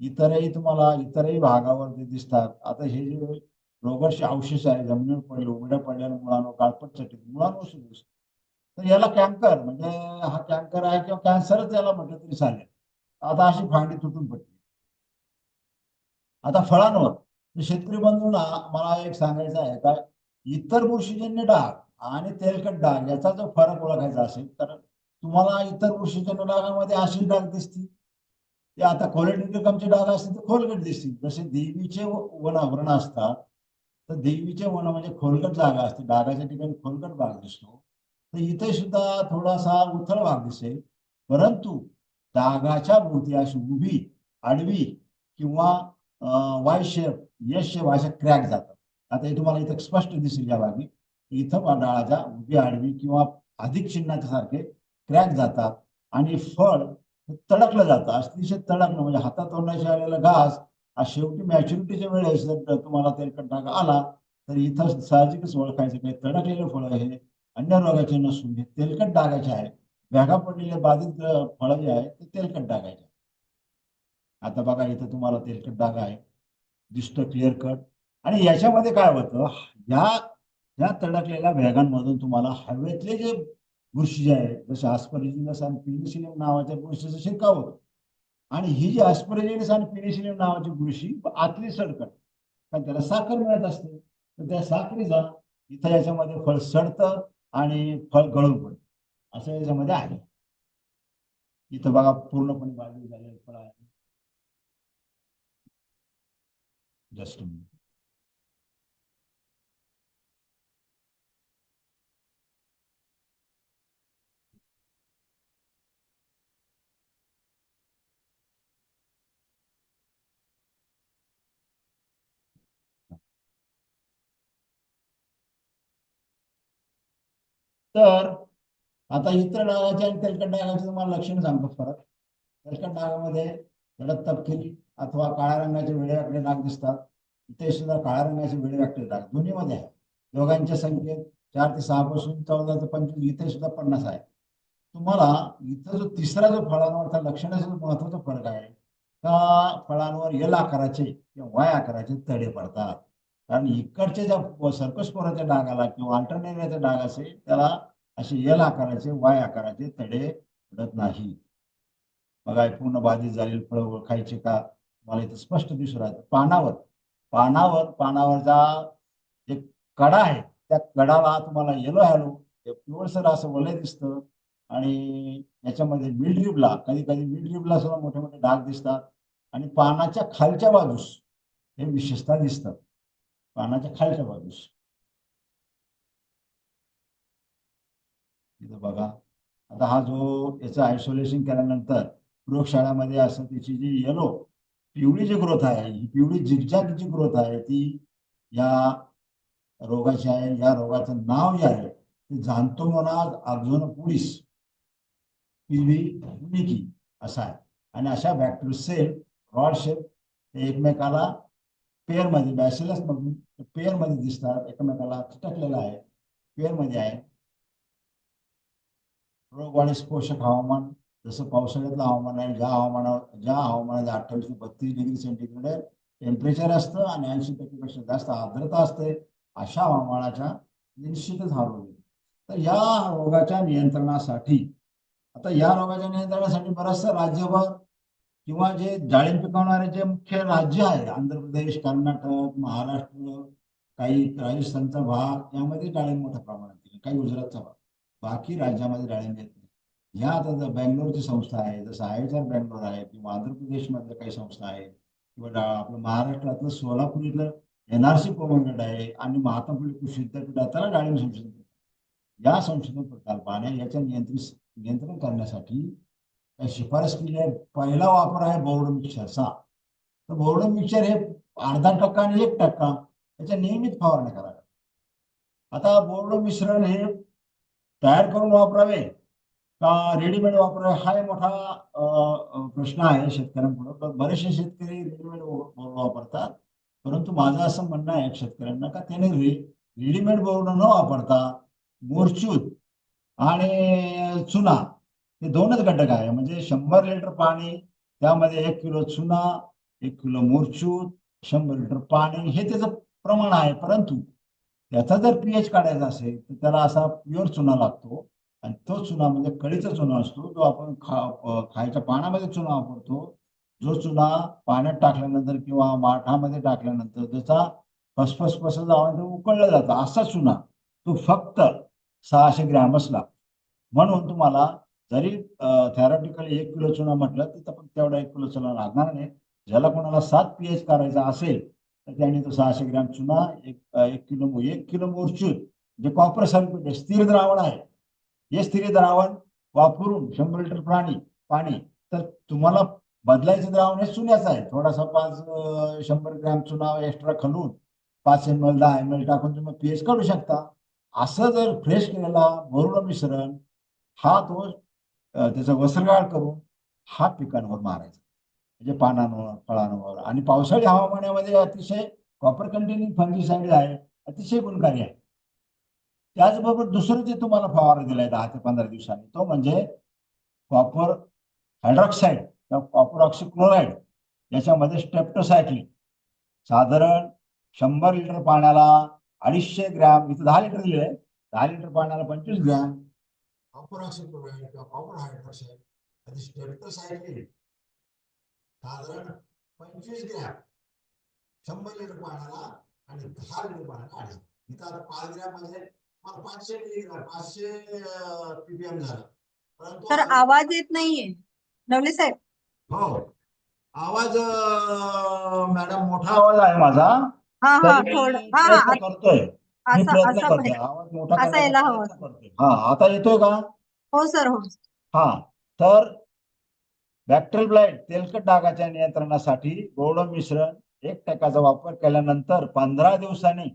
इतरही भागावर ते दिसतात. आता हे जे रोगाचे अवशेष आहे जमिनीवर पडले उघड्या पडल्याने मुळांवर काळपट चटित मुळांवर सुद्धा दिसतो. तर याला कॅन्कर म्हणजे हा कॅन्कर आहे किंवा कॅन्सरच याला म्हटलं तरी चालेल. आता अशी फांदी तुटून पडते. आता फळांवर शेतकरी बंधूंना मला एक सांगायचं आहे का इतर बुरशीजन्य डाग आणि तेलकट डाग याचा जो फरक ओळखायचा असेल तर तुम्हाला इतर बुरशीजन्य डागामध्ये अशी डाग दिसतील, ते आता कोलेटिकमचे डाग असतील तर खोलगट दिसतील. जसे देवीचे व्रण असतात तर देवीचे वन म्हणजे खोलगट जागा असते, डागाच्या ठिकाणी खोलगट भाग दिसतो. तर इथे सुद्धा थोडासा उथळ भाग दिसेल, परंतु डागाच्या भोवती अशी उभी आडवी किंवा वाय शेप यश शेप अशा क्रॅक जातात. आता हे तुम्हाला इथं स्पष्ट दिसेल या भागी इथं डाळाच्या उभी आडवी किंवा अधिक चिन्हाच्या सारखे क्रॅक जातात आणि फळ तडकलं जातं, अतिशय तडकणं म्हणजे हातात तोंडाशी आलेला घास शेवटी मॅच्युरिटीच्या वेळेस जर तुम्हाला तेलकट डाग आला तर इथं साहजिकच ओळखायचं काही तडकलेलं फळ हे अन्य रोगाचे नसून हे तेलकट डागाचे आहे. भेगा पडलेले बाधित फळं जे आहे ते तेलकट डागाचे. आता बघा इथं तुम्हाला तेलकट डाग आहे दिसतो क्लिअर कट. आणि याच्यामध्ये काय होतं या तडकलेल्या भेगांमधून तुम्हाला हवेतले जे बुरशी जे आहे जसे आस्परजिलस आणि पेनिसिलियम नावाच्या बुरशीचा शिरकाव होतो. आणि ही जी आस्परजिलस आणि पेनिसिलियम नावाची बुरशी आतली सडकट कारण त्याला साखर मिळत असते, तर त्या साखरीचा इथं याच्यामध्ये फळ सडतं आणि फळ गळून पडतं असं याच्यामध्ये आहे. इथं बघा पूर्णपणे बाजू झालेलं फळ आहे. जस्ट तर आता इतर डागाचे आणि तेलकट डागाचे तुम्हाला लक्षण सांगतो फरक. तेलकट डागामध्ये गडद तपकिरी अथवा काळ्या रंगाचे वेडेवाकडे डाग दिसतात. इथे सुद्धा काळ्या रंगाचे वेडेवाकडे डाग दोन्हीमध्ये आहे. दोघांच्या संख्येत 4 ते 6 पासून 14 ते 25 इथे सुद्धा 50 आहे. तुम्हाला इथं जो तिसरा जो फळांवरचा लक्षणाचा महत्वाचा फरक आहे का फळांवर एल आकाराचे किंवा वाय आकाराचे तडे पडतात. कारण इकडच्या ज्या सर्कस्पोराच्या डागाला किंवा अल्टरनेरियाचा डाग असेल त्याला असे एल आकाराचे वाय आकाराचे तडे पडत नाही. बघा पूर्ण बाधित झालेली फळं ओळखायचे का मला इथं स्पष्ट दिसू राहतं. पानावरचा एक कडा आहे त्या कडाला तुम्हाला येलो हॅलो पिवळसर असं वलय दिसतं आणि याच्यामध्ये मिडरिबला कधी कधी मिडरिबला सुद्धा मोठे मोठे डाग दिसतात आणि पानाच्या खालच्या बाजूस हे विशेषतः दिसतात पानाच्या खालच्या बाजूस. इथं बघा, आता हा जो याचं आयसोलेशन केल्यानंतर प्रयोगशाळेमध्ये असं त्याची जी येलो पिवळी जी ग्रोथ आहे, ही पिवळी झिगझॅग जी ग्रोथ आहे ती या रोगाची आहे. या रोगाचं नाव जे आहे ते झांथोमोनाज अर्जुनोपोडिस पिल्वी असं आहे. आणि अशा बॅक्टेरियल सेल रॉड शेप एकमेकाला पेअर मध्ये बॅसिलस मधून पेअर मध्ये दिसतात, एकमेकाला चिटकलेला आहे, पेअर मध्ये आहे. रोगवाढीस पोषक हवामान जसं पावसाळ्यातलं हवामान आहे, ज्या हवामानात 28 ते 32 डिग्री सेंटीग्रेड टेम्परेचर असतं आणि 80% जास्त आर्द्रता असते, अशा हवामानाच्या निश्चितच हा रोग. तर या रोगाच्या नियंत्रणासाठी बरंचसं राज्यभर किंवा जे डाळिंब पिकवणारे जे मुख्य राज्य आहे, आंध्र प्रदेश, कर्नाटक, महाराष्ट्र, काही राजस्थानचा भाग, यामध्ये डाळिंब मोठ्या प्रमाणात येते, काही गुजरातचा भाग, बाकी राज्यामध्ये डाळिंब येत नाही. या आता बँगलोरची संस्था आहे, जसं आयचार बँगलोर आहे, किंवा आंध्र प्रदेशमधल्या काही संस्था आहेत, किंवा आपलं महाराष्ट्रातलं सोलापूर इथलं NRC पोमंगट आहे, आणि महात्मा फुले कृषी विद्यापीठाला डाळिंब संशोधन प्रकल्प. या संशोधन प्रकल्पाने याच्या नियंत्रण करण्यासाठी शिफारस केली आहे. पहिला वापर आहे बोर्ड मिक्सरचा. तर बोर्ड मिक्सर हे 0.5% आणि 1% याच्या नियमित फवारण्या कराव्या. आता बोर्ड मिश्रण हे तयार करून वापरावे का रेडीमेड वापरावे, हा एक मोठा प्रश्न आहे शेतकऱ्यांपुढे. बरेचसे शेतकरी रेडीमेड बोर्ड वापरतात, परंतु माझं असं म्हणणं आहे शेतकऱ्यांना का त्याने रेडीमेड बोर्ड न वापरता मोरचूत आणि चुना हे दोनच घटक आहे. म्हणजे 100 लिटर पाणी, त्यामध्ये 1 किलो चुना, 1 किलो मोरचूत, 100 लिटर पाणी, हे त्याचं प्रमाण आहे. परंतु त्याचा जर pH काढायचा असेल तर त्याला असा प्युअर चुना लागतो, आणि तो चुना म्हणजे कळीचा चुना असतो, जो आपण खायच्या पाण्यामध्ये चुना वापरतो. जो चुना पाण्यात टाकल्यानंतर किंवा माठामध्ये टाकल्यानंतर त्याचा फसफस जाऊन उकळला जातो, असा चुना तो फक्त 600 ग्रॅमच लागतो. म्हणून तुम्हाला जरी थेरॉटिकली 1 किलो चुना म्हटलं तर तेवढा 1 किलो चुना लागणार नाही. ज्याला कोणाला 7 pH करायचा असेल तर त्यांनी तो 600 ग्रॅम चुना, 1 किलो मोरचूत, जे कॉपर सल्फेट स्थिर द्रावण आहे, हे स्थिर द्रावण वापरून 100 लिटर पाणी, तर तुम्हाला बदलायचं द्रावण हे चुन्याचं आहे. थोडासा 100 ग्रॅम चुना एक्स्ट्रा खालून 5 ml 10 ml टाकून तुम्ही pH काढू शकता. असं जर फ्रेश केलेला बोर्ड मिश्रण हा तो त्याचा वसरगाळ करून हा पिकांवर मारायचा, म्हणजे पानांवर, फळांवर. आणि पावसाळी हवामानामध्ये अतिशय कॉपर कंटेनिंग फंगिसाइड आहे, अतिशय गुणकारी आहे. त्याचबरोबर दुसरं जे तुम्हाला फवारा दिलाय 10 ते 15 दिवसांनी, तो म्हणजे कॉपर हायड्रॉक्साईड किंवा कॉपर ऑक्सिक्लोराईड, याच्यामध्ये स्ट्रेप्टोसायक्लिन. साधारण 100 लिटर पाण्याला 250 ग्रॅम, इथं 10 लिटर दिले, 10 लिटर पाण्याला 25 ग्रॅम कॉपर ऑक्सिक्लोराईड किंवा कॉपर हायड्रॉक्साईड आणि स्ट्रेप्टोसायक्लिन साधारण 25 ग्रॅम 100 लिटर पाण्याला आणि 10 लिटर पाण्याला आले. इथं आता 5 ग्रॅम म्हणजे 500 मिलीग्रॅम, 500 ppm झालं. परंतु तर आवाज येत नाहीये नवले साहेब. हो, आवाज मॅडम मोठा आवाज आहे माझा. हा तरी थोडं मी प्रयत्न करतोय. असा पाहिजे. आवाज मोठा असा करण्याचा यायला हवा. प्रयत्न करतोय. हा, आता येतोय का? हो सर, हो. हा, तर बॅक्टेरियल ब्लाइट तेलकट डागाच्या नियंत्रणासाठी बोर्ड मिश्रण 1% वापर केल्यानंतर 15 दिवसांनी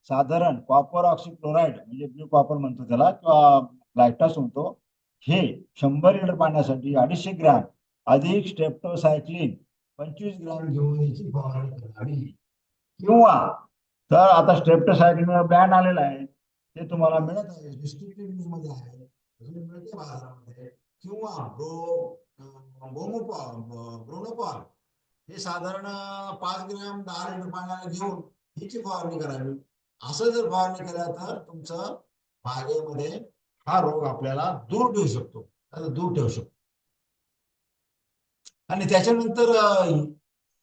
साधारण कॉपर ऑक्सिक्लोराईड, म्हणजे ब्ल्यू कॉपर म्हणतो त्याला, किंवा लायटॉस म्हणतो, हे 100 लिटर पाण्यासाठी 250 ग्रॅम अधिक स्ट्रेप्टोसायक्लिन 25 ग्रॅम घेऊन याची फवारणी करावी. किंवा तर आता स्ट्रेप्टोसायक्लिन बॅन आलेला आहे, ते तुम्हाला मिळत आहे, रिस्ट्रिक्टेड यूज मध्ये आहे, मिळते बाजारामध्ये. किंवा ब्रोनोपॉल हे साधारण 5 ग्रॅम 10 लिटर पाण्याला घेऊन हिची फवारणी करावी. असं जर फवारणी केलं तर तुमचं बागेमध्ये हा रोग आपल्याला दूर ठेवू शकतो. आणि त्याच्यानंतर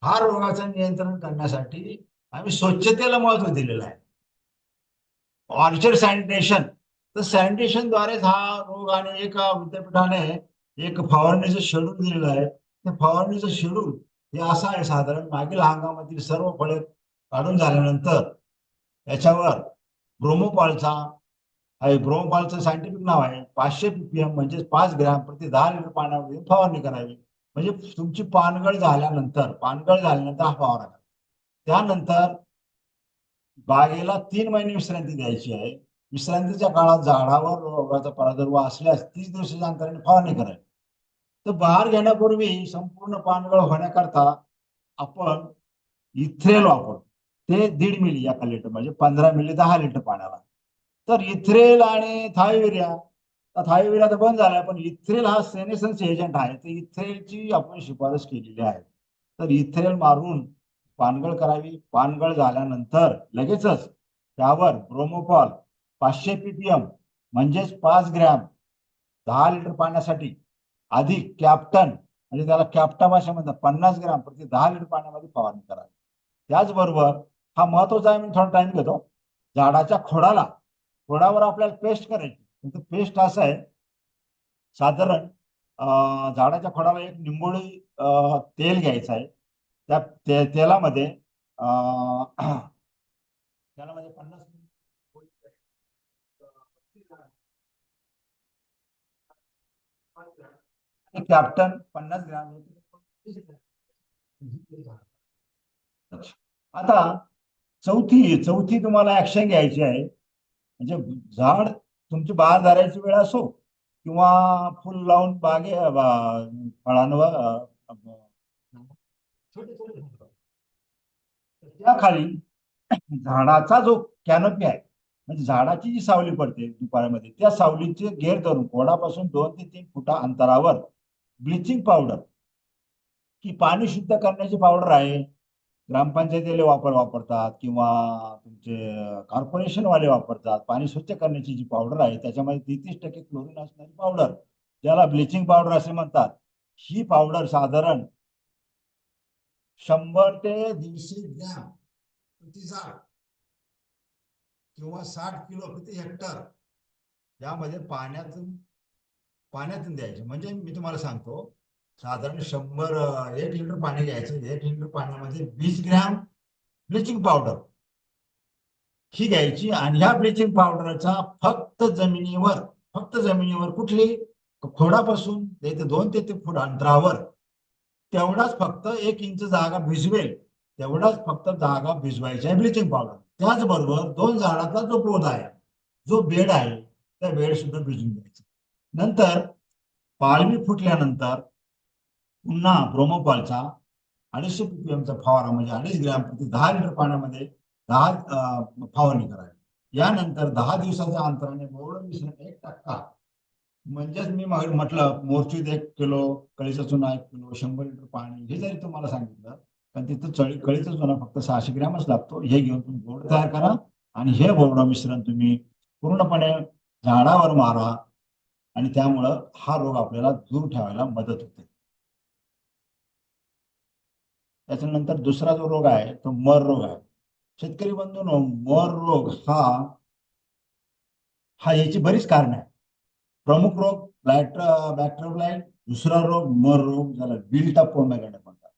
हा रोगाचं नियंत्रण करण्यासाठी आम्ही स्वच्छतेला महत्व दिलेलं आहे. ऑर्चर्ड सॅनिटेशन, तर सॅनिटेशनद्वारेच हा रोग. आणि एका विद्यापीठाने एक फवारणीचं शेड्यूल दिलेलं आहे. त्या फवारणीचं शेड्यूल हे असं आहे साधारण मागील हंगामातील सर्व फळे काढून झाल्यानंतर याच्यावर ब्रोमोपॉलचा ब्रोमोपॉलचं सायंटिफिक नाव आहे 500 ppm म्हणजे 5 ग्रॅम प्रति 10 लिटर पाण्यामध्ये फवारणी करावी. म्हणजे तुमची पानगळ झाल्यानंतर हा फवारा करा. त्यानंतर बागेला 3 महिने विश्रांती द्यायची आहे. विश्रांतीच्या काळात झाडावर रोगाचा प्रादुर्भाव असल्यास 30 दिवसाच्या अंतराने फवारणी करावी. तर बहार घेण्यापूर्वी संपूर्ण पानगळ होण्याकरता आपण इथ्रेल वापरतो. ते 1.5 मिली एका लिटर म्हणजे 15 मिली 10 लिटर पाण्याला. तर इथ्रेल आणि थायोविरिया तर बंद झालाय, पण इथ्रेल हा सेनेसन्स एजंट आहे. तर इथ्रेलची आपण शिफारस केलेली आहे. तर इथ्रेल मारून पानगळ करावी. पानगळ झाल्यानंतर लगेचच त्यावर ब्रोमोपॉल 500 ppm म्हणजेच 5 ग्रॅम 10 लिटर पाण्यासाठी अधिक कॅप्टन म्हणजे त्याला कॅप्टा भाषा म्हणतात 50 ग्रॅम प्रति 10 लिटर पाण्यामध्ये फवारणी करावी. त्याचबरोबर हा महत्वाचा आहे, मी थोडा टाइम घेतो. झाडाच्या खोडावर आपल्याला पेस्ट करायची. पेस्ट असं आहे साधारण झाडाच्या खोडाला एक निंबोळी तेल घ्यायचं आहे. त्या तेलामध्ये 50 कॅप्टन 50 ग्रॅम. आता चौथी तुम्हाला ऍक्शन घ्यायची आहे. म्हणजे झाड तुमची बहार धरायची वेळ असो किंवा फुल लावून फळांवर त्याखाली झाडाचा जो कॅनोपी आहे म्हणजे झाडाची जी सावली पडते दुपारमध्ये त्या सावलीचे घेर धरून खोडापासून 2 ते 3 फुटा अंतरावर ब्लिचिंग पावडर की पाणी शुद्ध करण्याची पावडर आहे. ग्रामपंचायतीले वापरतात किंवा तुमचे कॉर्पोरेशन वाले वापरतात. पाणी स्वच्छ करण्याची जी पावडर आहे त्याच्यामध्ये 33% क्लोरीन असणारी पावडर ज्याला ब्लिचिंग पावडर असे म्हणतात. ही पावडर साधारण 100 ते 150 ग्रॅम प्रति झाड किंवा 60 किलो प्रति हेक्टर यामध्ये पाण्यातून द्यायचे. म्हणजे मी तुम्हाला सांगतो साधारण 1 लिटर पाणी घ्यायचं. 1 लिटर पाण्यामध्ये 20 ग्रॅम ब्लिचिंग पावडर ही घ्यायची आणि ह्या ब्लिचिंग पावडरचा फक्त जमिनीवर कुठली खोडापासून 2 ते 3 फूट अंतरावर तेवढाच फक्त 1 इंच जागा भिजवेल तेवढाच फक्त जागा भिजवायची आहे ब्लिचिंग पावडर. त्याचबरोबर 2 झाडाचा जो पोद आहे जो बेड आहे त्या बेड सुद्धा भिजवून द्यायचा. नंतर पालवी फुटल्यानंतर पुन्हा ब्रोमोपॉलचा 250 ppm चा फवारा म्हणजे 2.5 ग्रॅम प्रति 10 लिटर पाण्यामध्ये 10 फवारणी करावी. यानंतर 10 दिवसाच्या अंतराने बोर्ड मिश्रण 1% म्हणजेच मी म्हटलं मोर्चीत 1 किलो कळीचा चुना 1 किलो 100 लिटर पाणी हे जरी तुम्हाला सांगितलं पण तिथं कळीचा चुना फक्त 600 ग्रॅमच लागतो. हे घेऊन तुम्ही बोर्ड तयार करा आणि हे बोर्ड मिश्रण तुम्ही पूर्णपणे झाडावर मारा आणि त्यामुळं हा रोग आपल्याला दूर ठेवायला मदत होते. त्याच्यानंतर दुसरा जो रोग आहे तो मर रोग आहे. शेतकरी बंधूंनो, मर रोग हा याची बरीच कारण आहे. प्रमुख रोग बॅक्टेरिया, दुसरा रोग मर रोग ज्याला विल्ट ऑफ पोमॅग्रेनेट म्हणतात.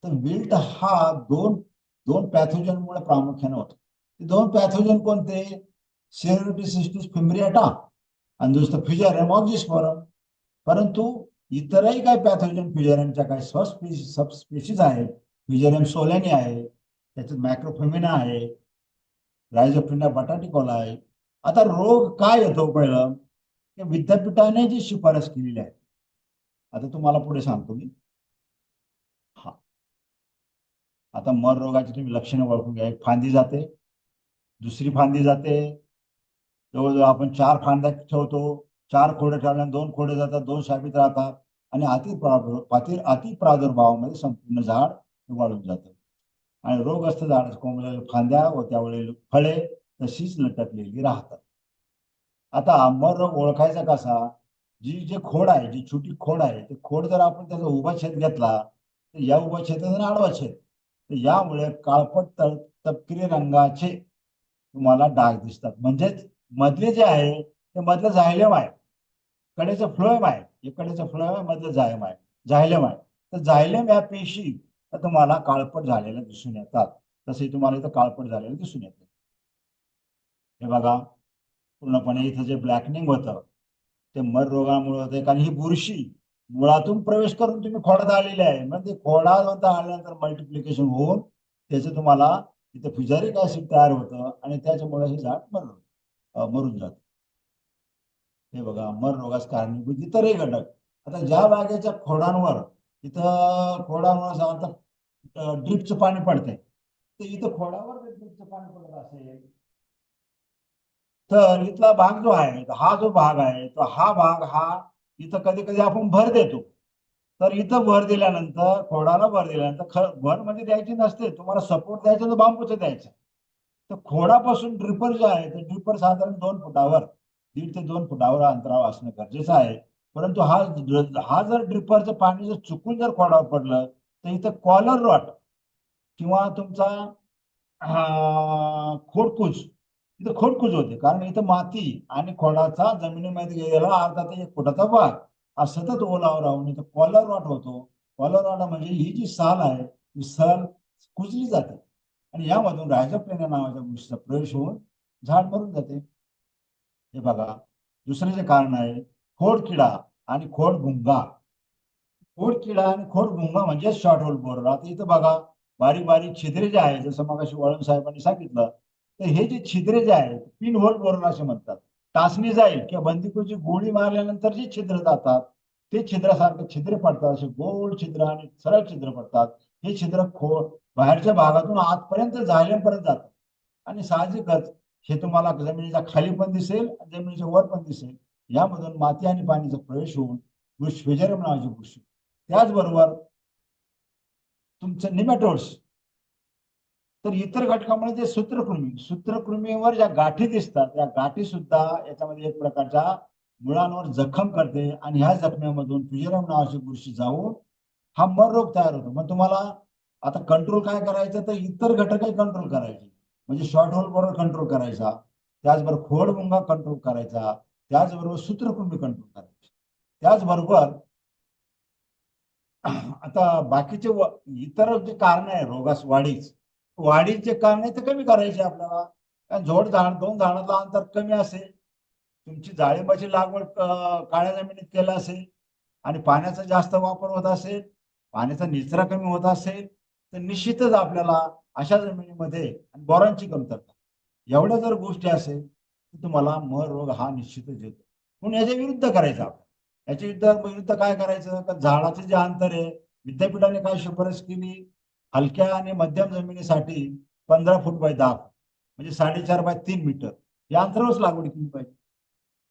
तर विल्ट हा दोन पॅथोजन मुळे प्रामुख्याने होतो. ते 2 पॅथोजन कोणते? सेरोटिसिस्टिस फिम्ब्रिएटा आणि दुसरं फ्युजारियम ऑक्झिस्पोरम. परंतु इतरही काही पॅथोजन फ्युजारियमच्या काही सबस्पीशीज आहेत. फ्युजारियम सोलॅनी आहे, त्याच्यात मॅक्रोफेमिना आहे, रायझोफिना बटाटिकोला आहे. आता रोग काय येतो पहिलं विद्यापीठाने जी शिफारस केलेली आहे आता तुम्हाला पुढे सांगतो मी. आता मर रोगाची तुम्ही लक्षणं ओळखून घ्या. एक फांदी जाते, दुसरी फांदी जाते, जवळजवळ आपण 4 फांद्या ठेवतो. 4 खोडे ठेवल्याने 2 खोडे जातात, 2 शाबीत राहतात आणि अति प्रादुर्भावामध्ये संपूर्ण झाड वाळून जातं आणि रोगग्रस्त झाड कोंबलेल्या फांद्या व त्यावेळी फळे तशीच लटकलेली राहतात. आता मर रोग ओळखायचा कसा? जी खोड आहे, जी छोटी खोड आहे, ते खोड जर आपण त्याचा उभा छेद घेतला तर या उभा छेदाचा आडवा छेद, तर यामुळे काळपट तपकिरी रंगाचे तुम्हाला डाग दिसतात. म्हणजेच मधले जे आहे ते मधलं झायलम आहे, कडेचं फ्लोएम आहे, कडेचं फ्लोएम आहे, मधलं जायम आहे, झायलम आहे. तर झायलम या पेशी तर तुम्हाला काळपट झालेलं दिसून येतात. तसे तुम्हाला इथं काळपट झालेलं दिसून येते. हे बघा, पूर्णपणे इथं जे ब्लॅकनिंग होतं ते मर रोगामुळे होते, कारण ही बुरशी मुळातून प्रवेश करून तुम्ही खोडात आलेली आहे. म्हणजे खोडात आल्यानंतर मल्टिप्लिकेशन होऊन त्याचं तुम्हाला इथं फ्युजारिक ऍसिड तयार होतं आणि त्याच्यामुळे हे झाड मरून जातं. हे बघा, मर रोगास कारणीभूत इतरही घटक. आता ज्या बागेच्या खोडांवर इथं खोडांवर साधारणतः ड्रिपचं पाणी पडतंय, तर इथं खोडावर ड्रिपचं पाणी पडत असेल तर इथला भाग जो आहे, हा जो भाग आहे तो हा भाग हा इथं कधी कधी आपण भर देतो. तर इथं भर दिल्यानंतर खोडाला भर दिल्यानंतर भर म्हणजे द्यायची नसते, तुम्हाला सपोर्ट द्यायचा तर बांबूचं द्यायचं. तर खोडापासून ड्रिपर जे आहे ते ड्रिपर साधारण 2 फुटावर 1.5 ते 2 फुटावर अंतरावर असणं गरजेचं आहे. परंतु हा जर ड्रिपरचं पाणी जर चुकून जर खोडावर पडलं तर इथं कॉलर रॉट किंवा तुमचा खोडकूज, इथं खोडकूज होते. कारण इथं माती आणि खोडाचा जमिनीमध्ये गेलेला अर्धा ते 1 फुटाचा भाग हा सतत ओलावा राहून इथं कॉलर रॉट होतो. कॉलर रॉट म्हणजे ही जी साल आहे ही साल कुजली जाते आणि यामधून रायझोप्टेनिया नावाच्या गोष्टीचा प्रवेश होऊन झाड मरून जाते. हे बघा, दुसरे जे कारण आहे खोडकिडा आणि खोडभुंगा. खोडकिडा आणि खोडभुंगा म्हणजे शॉर्ट होल बोरर. आता इथं बघा, बारीक बारीक छिद्रे जे आहे, जसं मग वळण साहेबांनी सांगितलं, तर हे जे छिद्रे जे आहेत पिन होल बोरर असे म्हणतात. टाचणी जाईल किंवा बंदुकीची गोळी मारल्यानंतर जे छिद्र जातात ते छिद्रासारखे छिद्र पडतात, असे गोल छिद्र आणि सरळ छिद्र पडतात. हे छिद्र बाहेरच्या भागातून आतपर्यंत जाळ्यापर्यंत जातात आणि साहजिकच हे तुम्हाला जमिनीच्या खाली पण दिसेल, जमिनीच्या वर पण दिसेल. यामधून माती आणि पाणीचा प्रवेश होऊन फ्युजेरियम नावाची बुरशी. त्याचबरोबर तुमचं निमॅटोड्स. तर इतर घटकामुळे जे सूत्रकृमीवर ज्या गाठी दिसतात त्या गाठी सुद्धा याच्यामध्ये एक प्रकारच्या मुळांवर जखम करते आणि ह्या जखमेमधून फ्युजेरियम नावाची बुरशी जाऊन हा मर रोग तयार होतो. मग तुम्हाला आता कंट्रोल काय करायचं, तर इतर घटकही कंट्रोल करायचे. म्हणजे शॉर्ट होल बोरर कंट्रोल करायचा, त्याचबरोबर खोडभुंगा कंट्रोल करायचा, त्याचबरोबर सूत्रकृमी कंट्रोल करायचे. त्याचबरोबर आता बाकीचे इतर जे कारण आहे रोगास वाढीचे कारण आहे ते कमी करायचे आपल्याला. कारण दोन झाडाचं अंतर कमी असेल, तुमची डाळिंबाची लागवड काळ्या जमिनीत केला असेल आणि पाण्याचा जास्त वापर होत असेल, पाण्याचा निचरा कमी होत असेल, तर निश्चितच आपल्याला अशा जमिनीमध्ये बोरांची कमतरता एवढ्या जर गोष्टी असेल तर तुम्हाला मर रोग हा निश्चितच येतो. म्हणून याच्या विरुद्ध करायचं आपण. याच्या विरुद्ध काय करायचं, तर झाडाचं जे अंतर आहे, विद्यापीठाने काय शिफारस केली, हलक्या आणि मध्यम जमिनीसाठी 15 फूट बाय 10 फूट म्हणजे 4.5 बाय 3 मीटर या अंतरावरच लागवड केली पाहिजे.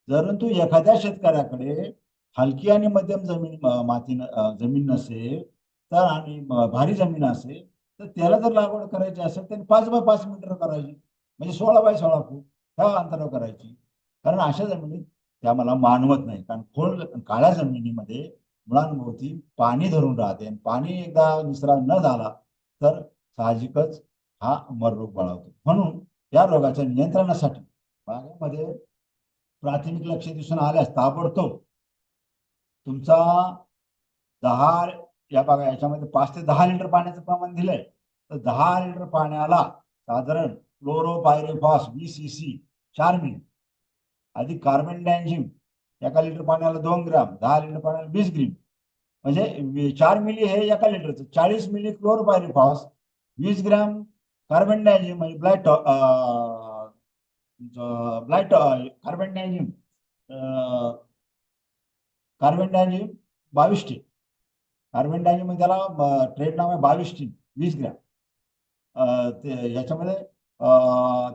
परंतु एखाद्या शेतकऱ्याकडे हलकी आणि मध्यम जमीन नसेल तर आणि भारी जमीन असेल तर त्याला जर लागवड करायची असेल तर 5 बाय 5 मीटर करायची, म्हणजे 16 बाय 16 फूट ह्या अंतरावर करायची. कारण अशा जमिनीत त्या मला मानवत नाही. कारण काळ्या जमिनीमध्ये मुळांभोवती पाणी धरून राहते आणि पाणी एकदा निचरा न झाला तर साहजिकच हा मर रोग बळावतो. म्हणून या रोगाच्या नियंत्रणासाठी बागेमध्ये प्राथमिक लक्ष दिसून आल्यास ताबडतोब तुमचा 10 या बघा याच्यामध्ये 5 ते 10 लिटर पाण्याचं प्रमाण दिलंय, तर 10 लिटर पाण्याला साधारण क्लोरोपायरिफॉस 20 EC 4 मिली अधिक कार्बन डायझिम 1 लिटर पाण्याला 2 ग्राम, 10 लिटर पाण्याला 20 ग्रॅम, म्हणजे 4 मिली हे 1 लिटरचं, 40 मिली क्लोरोपायरिफॉस, 20 ग्राम कार्बन डायझिम म्हणजे कार्बन डायझिम कार्बन डायझिम 22 टी. कार्बन डायझिम म्हणजे त्याला ट्रेड नाव आहे 22 टी 20 ग्रॅम. याच्यामध्ये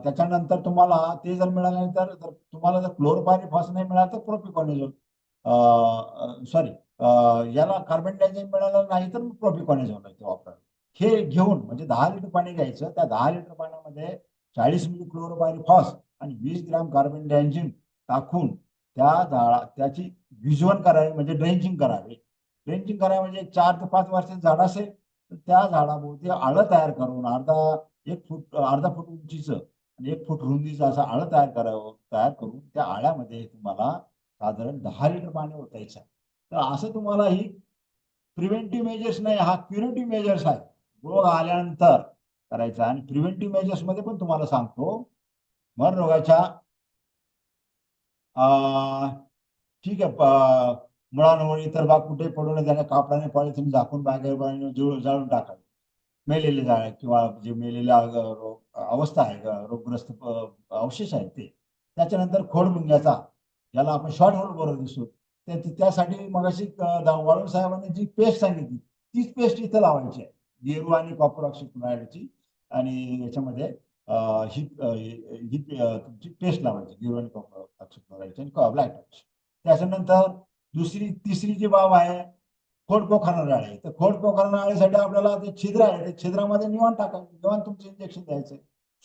त्याच्यानंतर तुम्हाला ते जर मिळालं नाही तर तुम्हाला जर क्लोरोपायरिफॉस नाही मिळालं तर प्रोपिकॉनिझोल, याला कार्बन डायझिम मिळालं नाही तर प्रोपिकॉनिझोल आहे ते वापरा. हे घेऊन म्हणजे 10 लिटर पाणी घ्यायचं, त्या 10 लिटर पाण्यामध्ये 40 मिली क्लोरोपायरिफॉस आणि 20 ग्रॅम कार्बन डायझिम टाकून त्याची भिजवण करावी, म्हणजे ड्रेंचिंग करावी. ड्रेंचिंग करावी म्हणजे 4 ते 5 वर्षाचं झाड असेल तर त्या झाडाभोवती आळं तयार करून अर्धा फूट उंचीचं आणि 1 फूट रुंदीचं असं आळं तयार करून त्या आळ्यामध्ये तुम्हाला साधारण 10 लिटर पाणी ओतायचं. तर असं तुम्हाला ही प्रिव्हेंटिव्ह मेजर्स नाही, हा क्युरेटिव्ह मेजर्स आहे. रोग आल्यानंतर करायचा. आणि प्रिव्हेंटिव्ह मेजर्स मध्ये पण तुम्हाला सांगतो, मर रोगाच्या ठीक आहे, मुळांवर इतर भाग कुठे पडू नये त्याने कापडाने पॉलिथिन झाकून बागेवर जाळून टाकावे. मेलेले जाळे किंवा जे मेलेल्या अवस्था आहे, रोगग्रस्त अवशेष आहेत ते. त्याच्यानंतर खोडमुंग्याचा, ज्याला आपण शॉर्ट होल बरोबर दिसतो, त्यासाठी मगाशी वाळून साहेबांनी जी पेस्ट सांगितली तीच पेस्ट इथं लावायची आहे, गेरू आणि कॉपर ऑक्सिक्लोराइडची. आणि याच्यामध्ये ही तुमची पेस्ट लावायची गेरू आणि कॉपर ऑक्सिक्लोराइडची आणि ब्लॅक टॉक्स. त्याच्यानंतर तिसरी जी बाब आहे खोड पोखरणारे आळे. तर खोड पोखरणारे आळेसाठी आपल्याला ते छिद्र आहे, ते छिद्रामध्ये निवाण टाकायचं, निवाण तुमचं इंजेक्शन द्यायचं.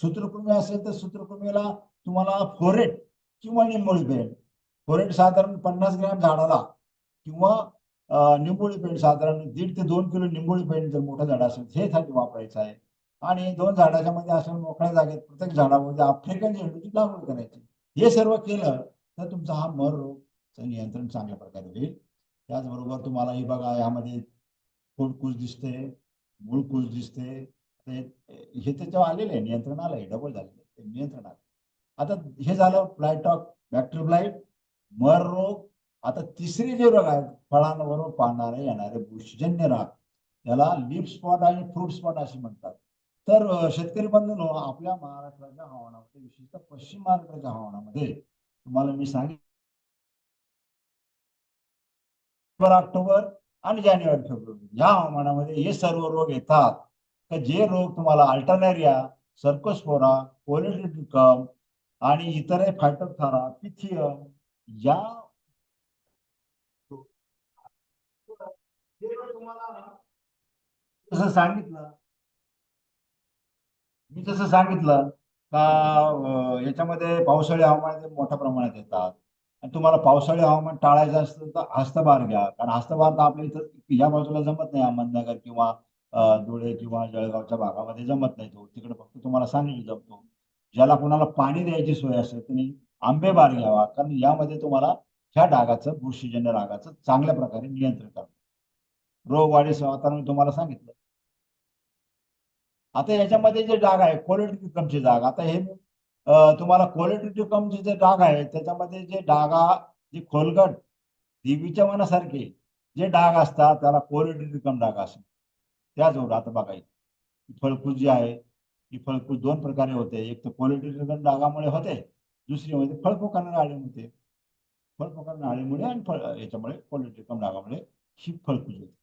सूत्रकृमी असेल तर सूत्रकृमीला तुम्हाला फोरेट किंवा निंबोळी पेंट. फोरेट साधारण 50 ग्रॅम झाडाला किंवा निंबोळी पेंट साधारण 1.5 ते 2 किलो निंबोळी पेंट जर मोठं झाड असेल हे साठी वापरायचं आहे. आणि 2 झाडाच्या मध्ये असेल मोकळ्या जागेत प्रत्येक झाडामध्ये आफ्रिकन झेंडूची लागवड करायची. हे सर्व केलं तर तुमचा हा मर रोग नियंत्रण चांगल्या प्रकारे होईल. त्याचबरोबर तुम्हाला ही बघा, यामध्ये खोडकूस दिसते, मूळकूस दिसते, हे त्याच्यावर आलेले आहे, नियंत्रण आलंय, डबल झालेलं आहे नियंत्रण आलं. आता हे झालं ब्लाइटॉक, बॅक्टेरियल ब्लाइट, मर रोग. आता तिसरे जे रोग आहेत फळांवर पाहणारे येणारे बुरशीजन्य राग, याला लीफ स्पॉट आणि फ्रूट स्पॉट असे म्हणतात. तर शेतकरी बंधूंनो, आपल्या महाराष्ट्राच्या हवामानामध्ये, विशेषतः पश्चिम महाराष्ट्राच्या हवामानामध्ये तुम्हाला मी सांगितलं ऑक्टोबर आणि जानेवारी फेब्रुवारी या हवामानामध्ये हे सर्व रोग येतात. तर जे रोग तुम्हाला अल्टरनेरिया, सर्कोस्पोरा, कोलेडिडिकम आणि इतर फायटोप्थोरा, पिथियम या तुम्हाला जसं सांगितलं का याच्यामध्ये पावसाळी हवामान मोठ्या प्रमाणात येतात. आणि तुम्हाला पावसाळी हवामान टाळायचं असतं तर हस्तभार घ्या, कारण हस्तभार तर आपल्या इथं या बाजूला जमत नाही, अहमदनगर किंवा धुळे किंवा जळगावच्या भागामध्ये जमत नाही. तो तिकडे फक्त तुम्हाला सांगली जमतो. ज्याला कोणाला पाणी द्यायची सोय असेल त्यांनी आंबेबार घ्यावा, कारण यामध्ये तुम्हाला ह्या डागाचं, बुरशीजन्य डागाचं चांगल्या प्रकारे नियंत्रण करतो. रोग वाढीस वातावरण तुम्हाला सांगितलं. आता याच्यामध्ये जे डाग आहे कोलेटिकमचे डाग, आता हे तुम्हाला कोलेटिकमचे जे डाग आहे त्याच्यामध्ये जे जे खोलगट देवीच्या मनासारखे जे डाग असतात त्याला कोलेटिकम डाग असतात. त्याचबरोबर आता बघा, फळकूस जी आहे ही फळकूस 2 प्रकारे होते. एक तर कोलेटिकम डागामुळे होते, दुसरी म्हणजे फळपोखरणाऱ्या अळीमुळे. फळपोखरणाऱ्या अळीमुळे आणि याच्यामुळे कोलेटिकम डागामुळे ही फळकूस होते.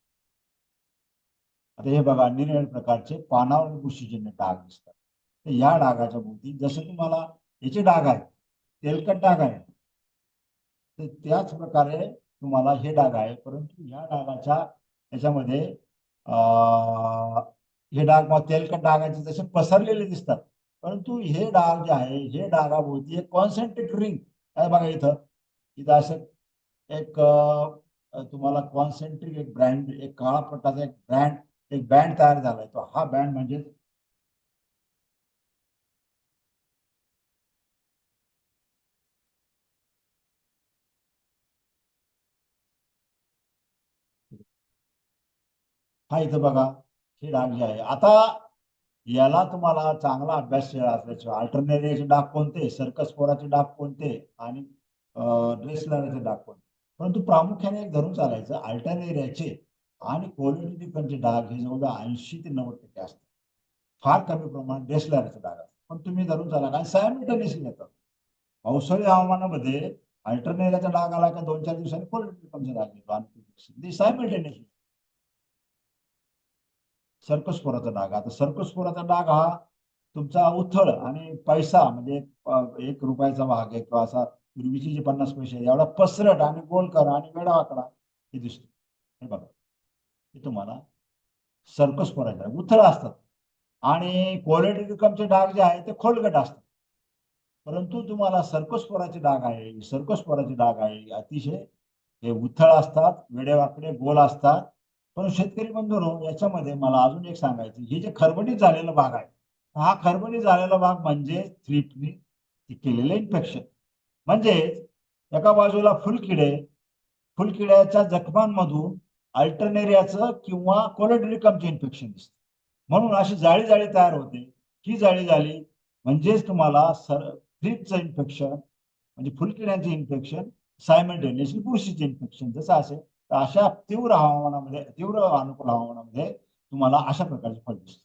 आता हे बघा, निरनिराळ्या प्रकारचे पानावर बुरशीजन्य डाग दिसतात. तर या डागाच्या भोवती जसं तुम्हाला याचे डाग आहे, तेलकट डाग आहे, तर त्याच प्रकारे तुम्हाला हे डाग आहे. परंतु या डागाच्या याच्यामध्ये हे डाग मग तेलकट डागाचे जसे पसरलेले दिसतात, परंतु हे डाग जे आहे हे डागाभोवती एक कॉन्सन्ट्रेट रिंग आहे बघा. इथं असं एक तुम्हाला कॉन्सन्ट्रिक एक काळा पट्टाचा एक बँड तयार झालाय. तो हा बँड म्हणजे हा इथं बघा, हे डाग जे आहे. आता याला तुम्हाला चांगला अभ्यास असल्याशिवाय अल्टरनेरियाचे डाग कोणते, सर्कसपोराचे डाग कोणते आणि ड्रेसलरचे डाग कोणते, परंतु प्रामुख्याने एक धरून चालायचं, अल्टरनेरियाचे आणि कोलेटिकमचे डाग हे जवळजवळ 80 ते 90% असतात. फार कमी प्रमाणात ड्रेसलरचे डाग असतात. पण तुम्ही धरून चाला, कारण सायमल्टेनियसली येतात. पावसाळी हवामानामध्ये अल्टरनेरियाचा डाग आला का 2-4 दिवसांनी कोलेटिकमचा डाग येतो आणि सायमल्टेनियसली. सर्कोस्पोराचा डाग, आता सर्कोस्पोराचा डाग हा तुमचा उथळ आणि पैसा म्हणजे 1 रुपयाचा भाग आहे किंवा असा पूर्वीची जी 50 पैसे एवढा पसरट आणि गोलकर आणि वेडा आकडा हे दिसतो. हे बघा, हे तुम्हाला सर्कोस्पोराचे उथळ असतात. आणि कोलेटिकमचे डाग जे आहे ते खोलगट असतात. परंतु तुम्हाला सर्कोस्पोराचे डाग आहे अतिशय हे उथळ असतात, वेडेवाकडे गोल असतात. पण शेतकरी बंधूंनो, याच्यामध्ये मला अजून एक सांगायचं, हे जे खरबडीत झालेला भाग आहे, हा खरबडीत झालेला भाग म्हणजे थ्रिप्सनी केलेलं इन्फेक्शन. म्हणजे एका बाजूला फुलकिड्याच्या जखमांमधून अल्टरनेरियाचं किंवा कोलेटिकमचे इन्फेक्शन दिसतं. म्हणून अशी जाळी जाळी तयार होते. ही जाळी झाली म्हणजेच तुम्हाला थ्रिप्सचं इन्फेक्शन म्हणजे फुलकिड्यांचे इन्फेक्शन, सायमल्टेनियसली बुरशीचे इन्फेक्शन जसं असेल, तर अशा तीव्र हवामानामध्ये, तीव्र अनुकूल हवामानामध्ये तुम्हाला अशा प्रकारचे फळ दिसते.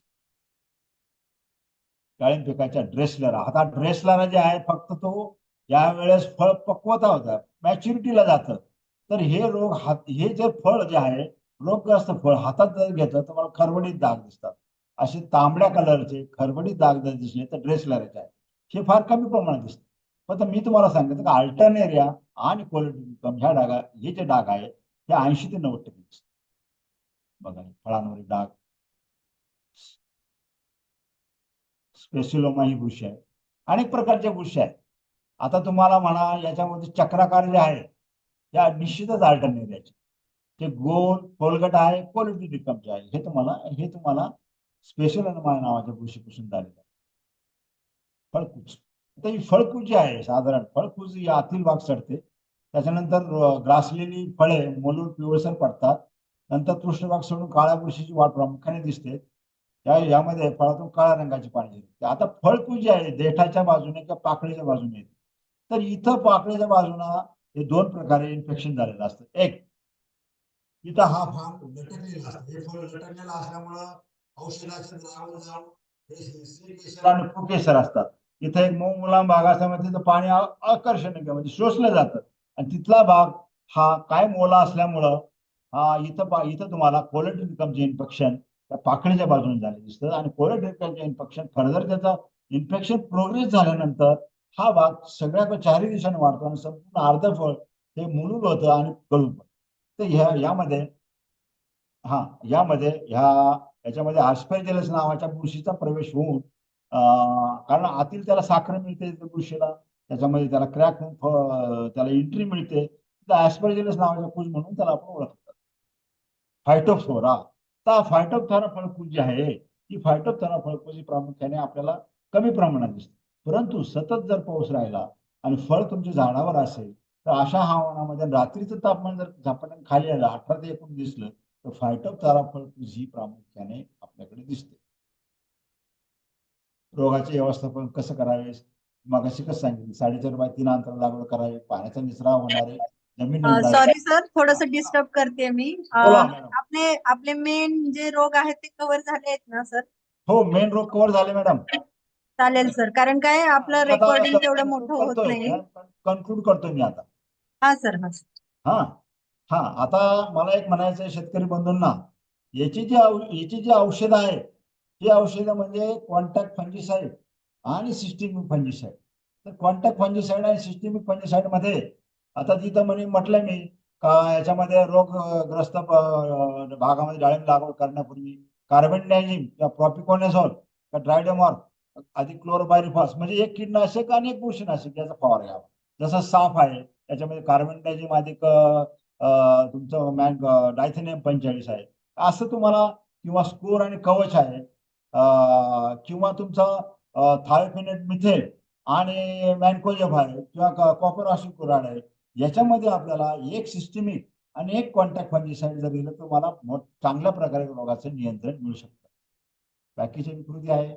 डाळिंब पिकाच्या ड्रेसलरा, आता ड्रेसलरा जे आहे फक्त तो यावेळेस फळ पक्वता होता, मॅच्युरिटीला जातं. तर हे रोग हे जे फळ जे आहे रोगग्रस्त फळ हातात जर घेतलं तर मला खरबडीत डाग दिसतात. असे तांबड्या कलरचे खरबडीत डाग जर दिसले तर ड्रेसलराचे आहे. हे फार कमी प्रमाणात दिसतं. पण मी तुम्हाला सांगितलं का अल्टरनेरिया आणि कोलेडोनिकम ह्या डागा, हे जे डाग आहे हे 80 ते 90% दिसतात. बघा फळांवरील डाग. स्पेसिलोमा ही बुरशी आहे. अनेक प्रकारच्या बुरशी आहेत. आता तुम्हाला म्हणा याच्यामध्ये चक्राकार जे आहे या निश्चितच अल्टरनेरियाचे. ते गोल खोलगट आहे, कोलेडोनिकमचे आहे. हे तुम्हाला स्पेसिलोमा नावाच्या बुरशीपासून झालेलं आहे. फळकूज. आता ही फळकूज जी आहे साधारण फळकूज ही आतील भाग चढते. त्याच्यानंतर ग्रासलेली फळे मलूर पिवळसर पडतात. नंतर पृष्ठभाग सोडून काळ्या बुरशीची वाढ प्रामुख्याने दिसते. यामध्ये फळातून काळ्या रंगाची पाणी येते. आता फळकूज जी आहे देठाच्या बाजूने किंवा पाकळीच्या बाजूने येते. तर इथं पाकळीच्या बाजूला हे दोन प्रकारे इन्फेक्शन झालेलं असतं. एक, इथं हा भाग लटकलेला असतो. हे फळ लटकलेलं असल्यामुळं औषधाचे द्रावण जाऊन हे श्रीकेसर आणि पुकेसर असतात. इथं एक मऊ मुलाम भाग असल्यामुळे तिथं पाणी आकर्षण म्हणजे शोषलं जातं आणि तिथला भाग हा काय मोला असल्यामुळं हा इथं तुम्हाला कोलेडोनिकमचे इन्फेक्शन त्या पाकळीच्या बाजूने झाले दिसतं आणि कोलेडोनिकमचे इन्फेक्शन फर्दर त्याचं इन्फेक्शन प्रोग्रेस झाल्यानंतर हा भाग सगळ्या चारही दिशाने वाढतो आणि संपूर्ण अर्ध फळ हे मुलूल होतं आणि गळून पडतं. तर यामध्ये याच्यामध्ये आस्पेरजिलस नावाच्या बुरशीचा प्रवेश होऊन कारण आतील त्याला साखर मिळते बुरशीला, त्याच्यामध्ये त्याला क्रॅक त्याला एंट्री मिळते. ऍस्परजिलस नावाच्या कूज म्हणून त्याला आपण ओळखतात. फायटोप्थोरा. तर फायटोप्थोरा फळकूज जी आहे ती फायटोप्थोरा फळकूज ही प्रामुख्याने आपल्याला कमी प्रमाणात दिसते. परंतु सतत जर पाऊस राहिला आणि फळ तुमच्या झाडावर असेल तर अशा हवामानामध्ये रात्रीचं तापमान जर झपाट्याने खाली आलं 18 ते 19 दिसलं तर फायटोप्थोरा फळकूज ही प्रामुख्याने आपल्याकडे दिसते. रोगाचे व्यवस्थापन कसं करावे, मगाशी कसं सांगितलं 4.5 बाय 3 अंतर लागवड करावी, पाण्याचा निचरा होणारे जमीन निंदावी. सॉरी सर, थोडस डिस्टर्ब करते मी. बोला मॅडम. आपले मेन जे रोग आहेत ते कव्हर झाले आहेत ना सर? हो, मेन रोग कव्हर झाले मॅडम. चालेल सर, कारण काय आपलं रेकॉर्डिंग तेवढं मोठं होत नाही. कन्क्लूड करतो मी आता. हा सर. हा हा आता मला एक म्हणायचं आहे शेतकरी बंधूंना, याची जी औषधं आहेत ही औषधं म्हणजे कॉन्टॅक्ट फंजिसाइड आणि सिस्टेमिक फंजिसाइड. तर कॉन्टॅक्ट फंजिसाइड आणि सिस्टेमिक फंजिसाइड मध्ये आता तिथं म्हटलं मी का याच्यामध्ये रोगग्रस्त भागामध्ये डाळिंब लागवड करण्यापूर्वी कार्बेंडाझिम किंवा प्रॉपिकॉनेझॉल किंवा ड्रायडेमॉर अधिक क्लोरोपायरिफॉस म्हणजे एक कीटनाशक आणि एक बुरशीनाशक याचा फवारा घ्यावा. जसं साफ आहे त्याच्यामध्ये कार्बेंडाझिम अधिक तुमचं डायथेनियम 45 आहे असं तुम्हाला, किंवा स्कोर आणि कवच आहे, किंवा तुमचा थायोफिनेट मिथेल आणि मॅनकोजेब आहे किंवा कॉपर ऑक्सिक्लोराइड आहे. याच्यामध्ये आपल्याला एक सिस्टमिक आणि एक कॉन्टॅक्ट फंजिसाइड जर दिलं तर मला चांगल्या प्रकारे रोगाचं नियंत्रण मिळू शकतं. बाकीची विकृती आहे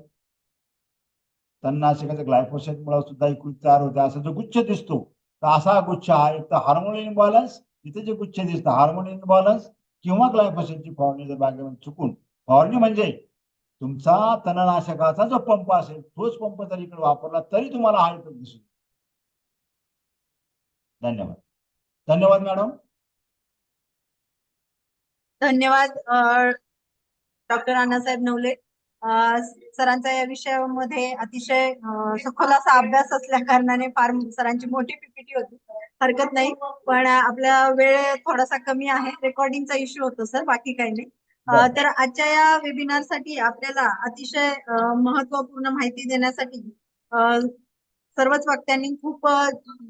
तणनाशकाच्या ग्लायफोसेटमुळे सुद्धा विकृती तयार होते. असा जो गुच्छ दिसतो तर असा गुच्छ हा एक तर हार्मोन इम्बॅलन्स, इथे जे गुच्छ दिसतं हार्मोन इम्बॅलन्स किंवा ग्लायफोसेटची फवारणी जर बागेमध्ये चुकून, फवारणी म्हणजे तुमचा तणनाशकाचा जो पंप असेल तोच पंप जर इकडे वापरला तरी तुम्हाला हा इफेक्ट दिसू. धन्यवाद. धन्यवाद मॅडम. धन्यवाद डॉक्टर अण्णासाहेब नवले. सरांचा या विषयामध्ये अतिशय सखोल असा अभ्यास असल्या कारणाने फार सरांची मोठी पीपीटी होती. हरकत नाही, पण आपला वेळ थोडासा कमी आहे. रेकॉर्डिंगचा इश्यू होतो सर, बाकी काही नाही. तर आजच्या या वेबिनार साठी आपल्याला अतिशय महत्वपूर्ण माहिती देण्यासाठी सर्वच वक्त्यांनी खूप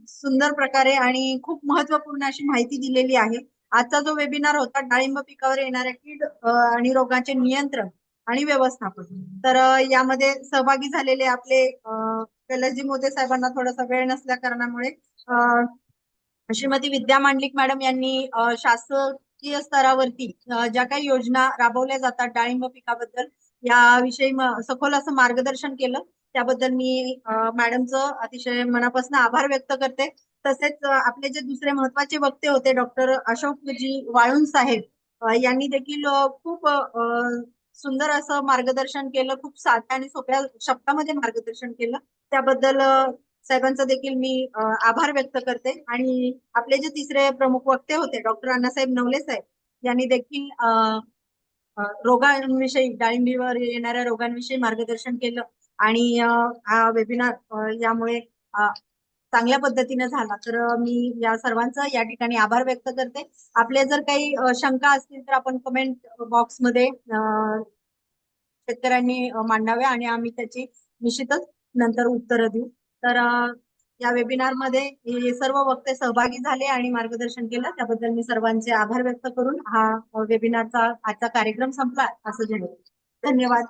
सुंदर प्रकारे आणि खूप महत्वपूर्ण अशी माहिती दिलेली आहे. आजचा जो वेबिनार होता डाळिंब पिकावर येणाऱ्या कीड आणि रोगांचे नियंत्रण आणि व्यवस्थापन, तर यामध्ये सहभागी झालेले आपले कैलासजी मोते साहेबांना थोडासा वेळ नसल्या कारणामुळे श्रीमती विद्या मांडलिक मॅडम यांनी शासकीय स्तरावरती ज्या काही योजना राबवल्या जातात डाळिंब पिकाबद्दल याविषयी सखोल असं मार्गदर्शन केलं. त्याबद्दल मी मॅडमचं अतिशय मनापासून आभार व्यक्त करते. तसेच आपले जे दुसरे महत्वाचे वक्ते होते डॉक्टर अशोकजी वाळुंज साहेब यांनी देखील खूप सुंदर असं मार्गदर्शन केलं. खूप साध्या आणि सोप्या शब्दामध्ये मार्गदर्शन केलं. त्याबद्दल साहेबांचा देखील मी आभार व्यक्त करते. आणि आपले जे तिसरे प्रमुख वक्ते होते डॉक्टर अण्णासाहेब नवले साहेब यांनी देखील रोगांविषयी, डाळिंबीवर येणाऱ्या रोगांविषयी मार्गदर्शन केलं. आणि हा वेबिनार यामुळे चांगल्या पद्धतीने झाला. तर मी या सर्वांचा या ठिकाणी आभार व्यक्त करते. आपले जर काही शंका असतील तर आपण कमेंट बॉक्समध्ये शेतकऱ्यांनी मांडाव्या आणि आम्ही त्याची निश्चितच नंतर उत्तरं देऊ. तर या वेबिनारमध्ये हे सर्व वक्ते सहभागी झाले आणि मार्गदर्शन केलं. त्याबद्दल मी सर्वांचे आभार व्यक्त करून हा वेबिनारचा आजचा कार्यक्रम संपला असं जाहीर. धन्यवाद.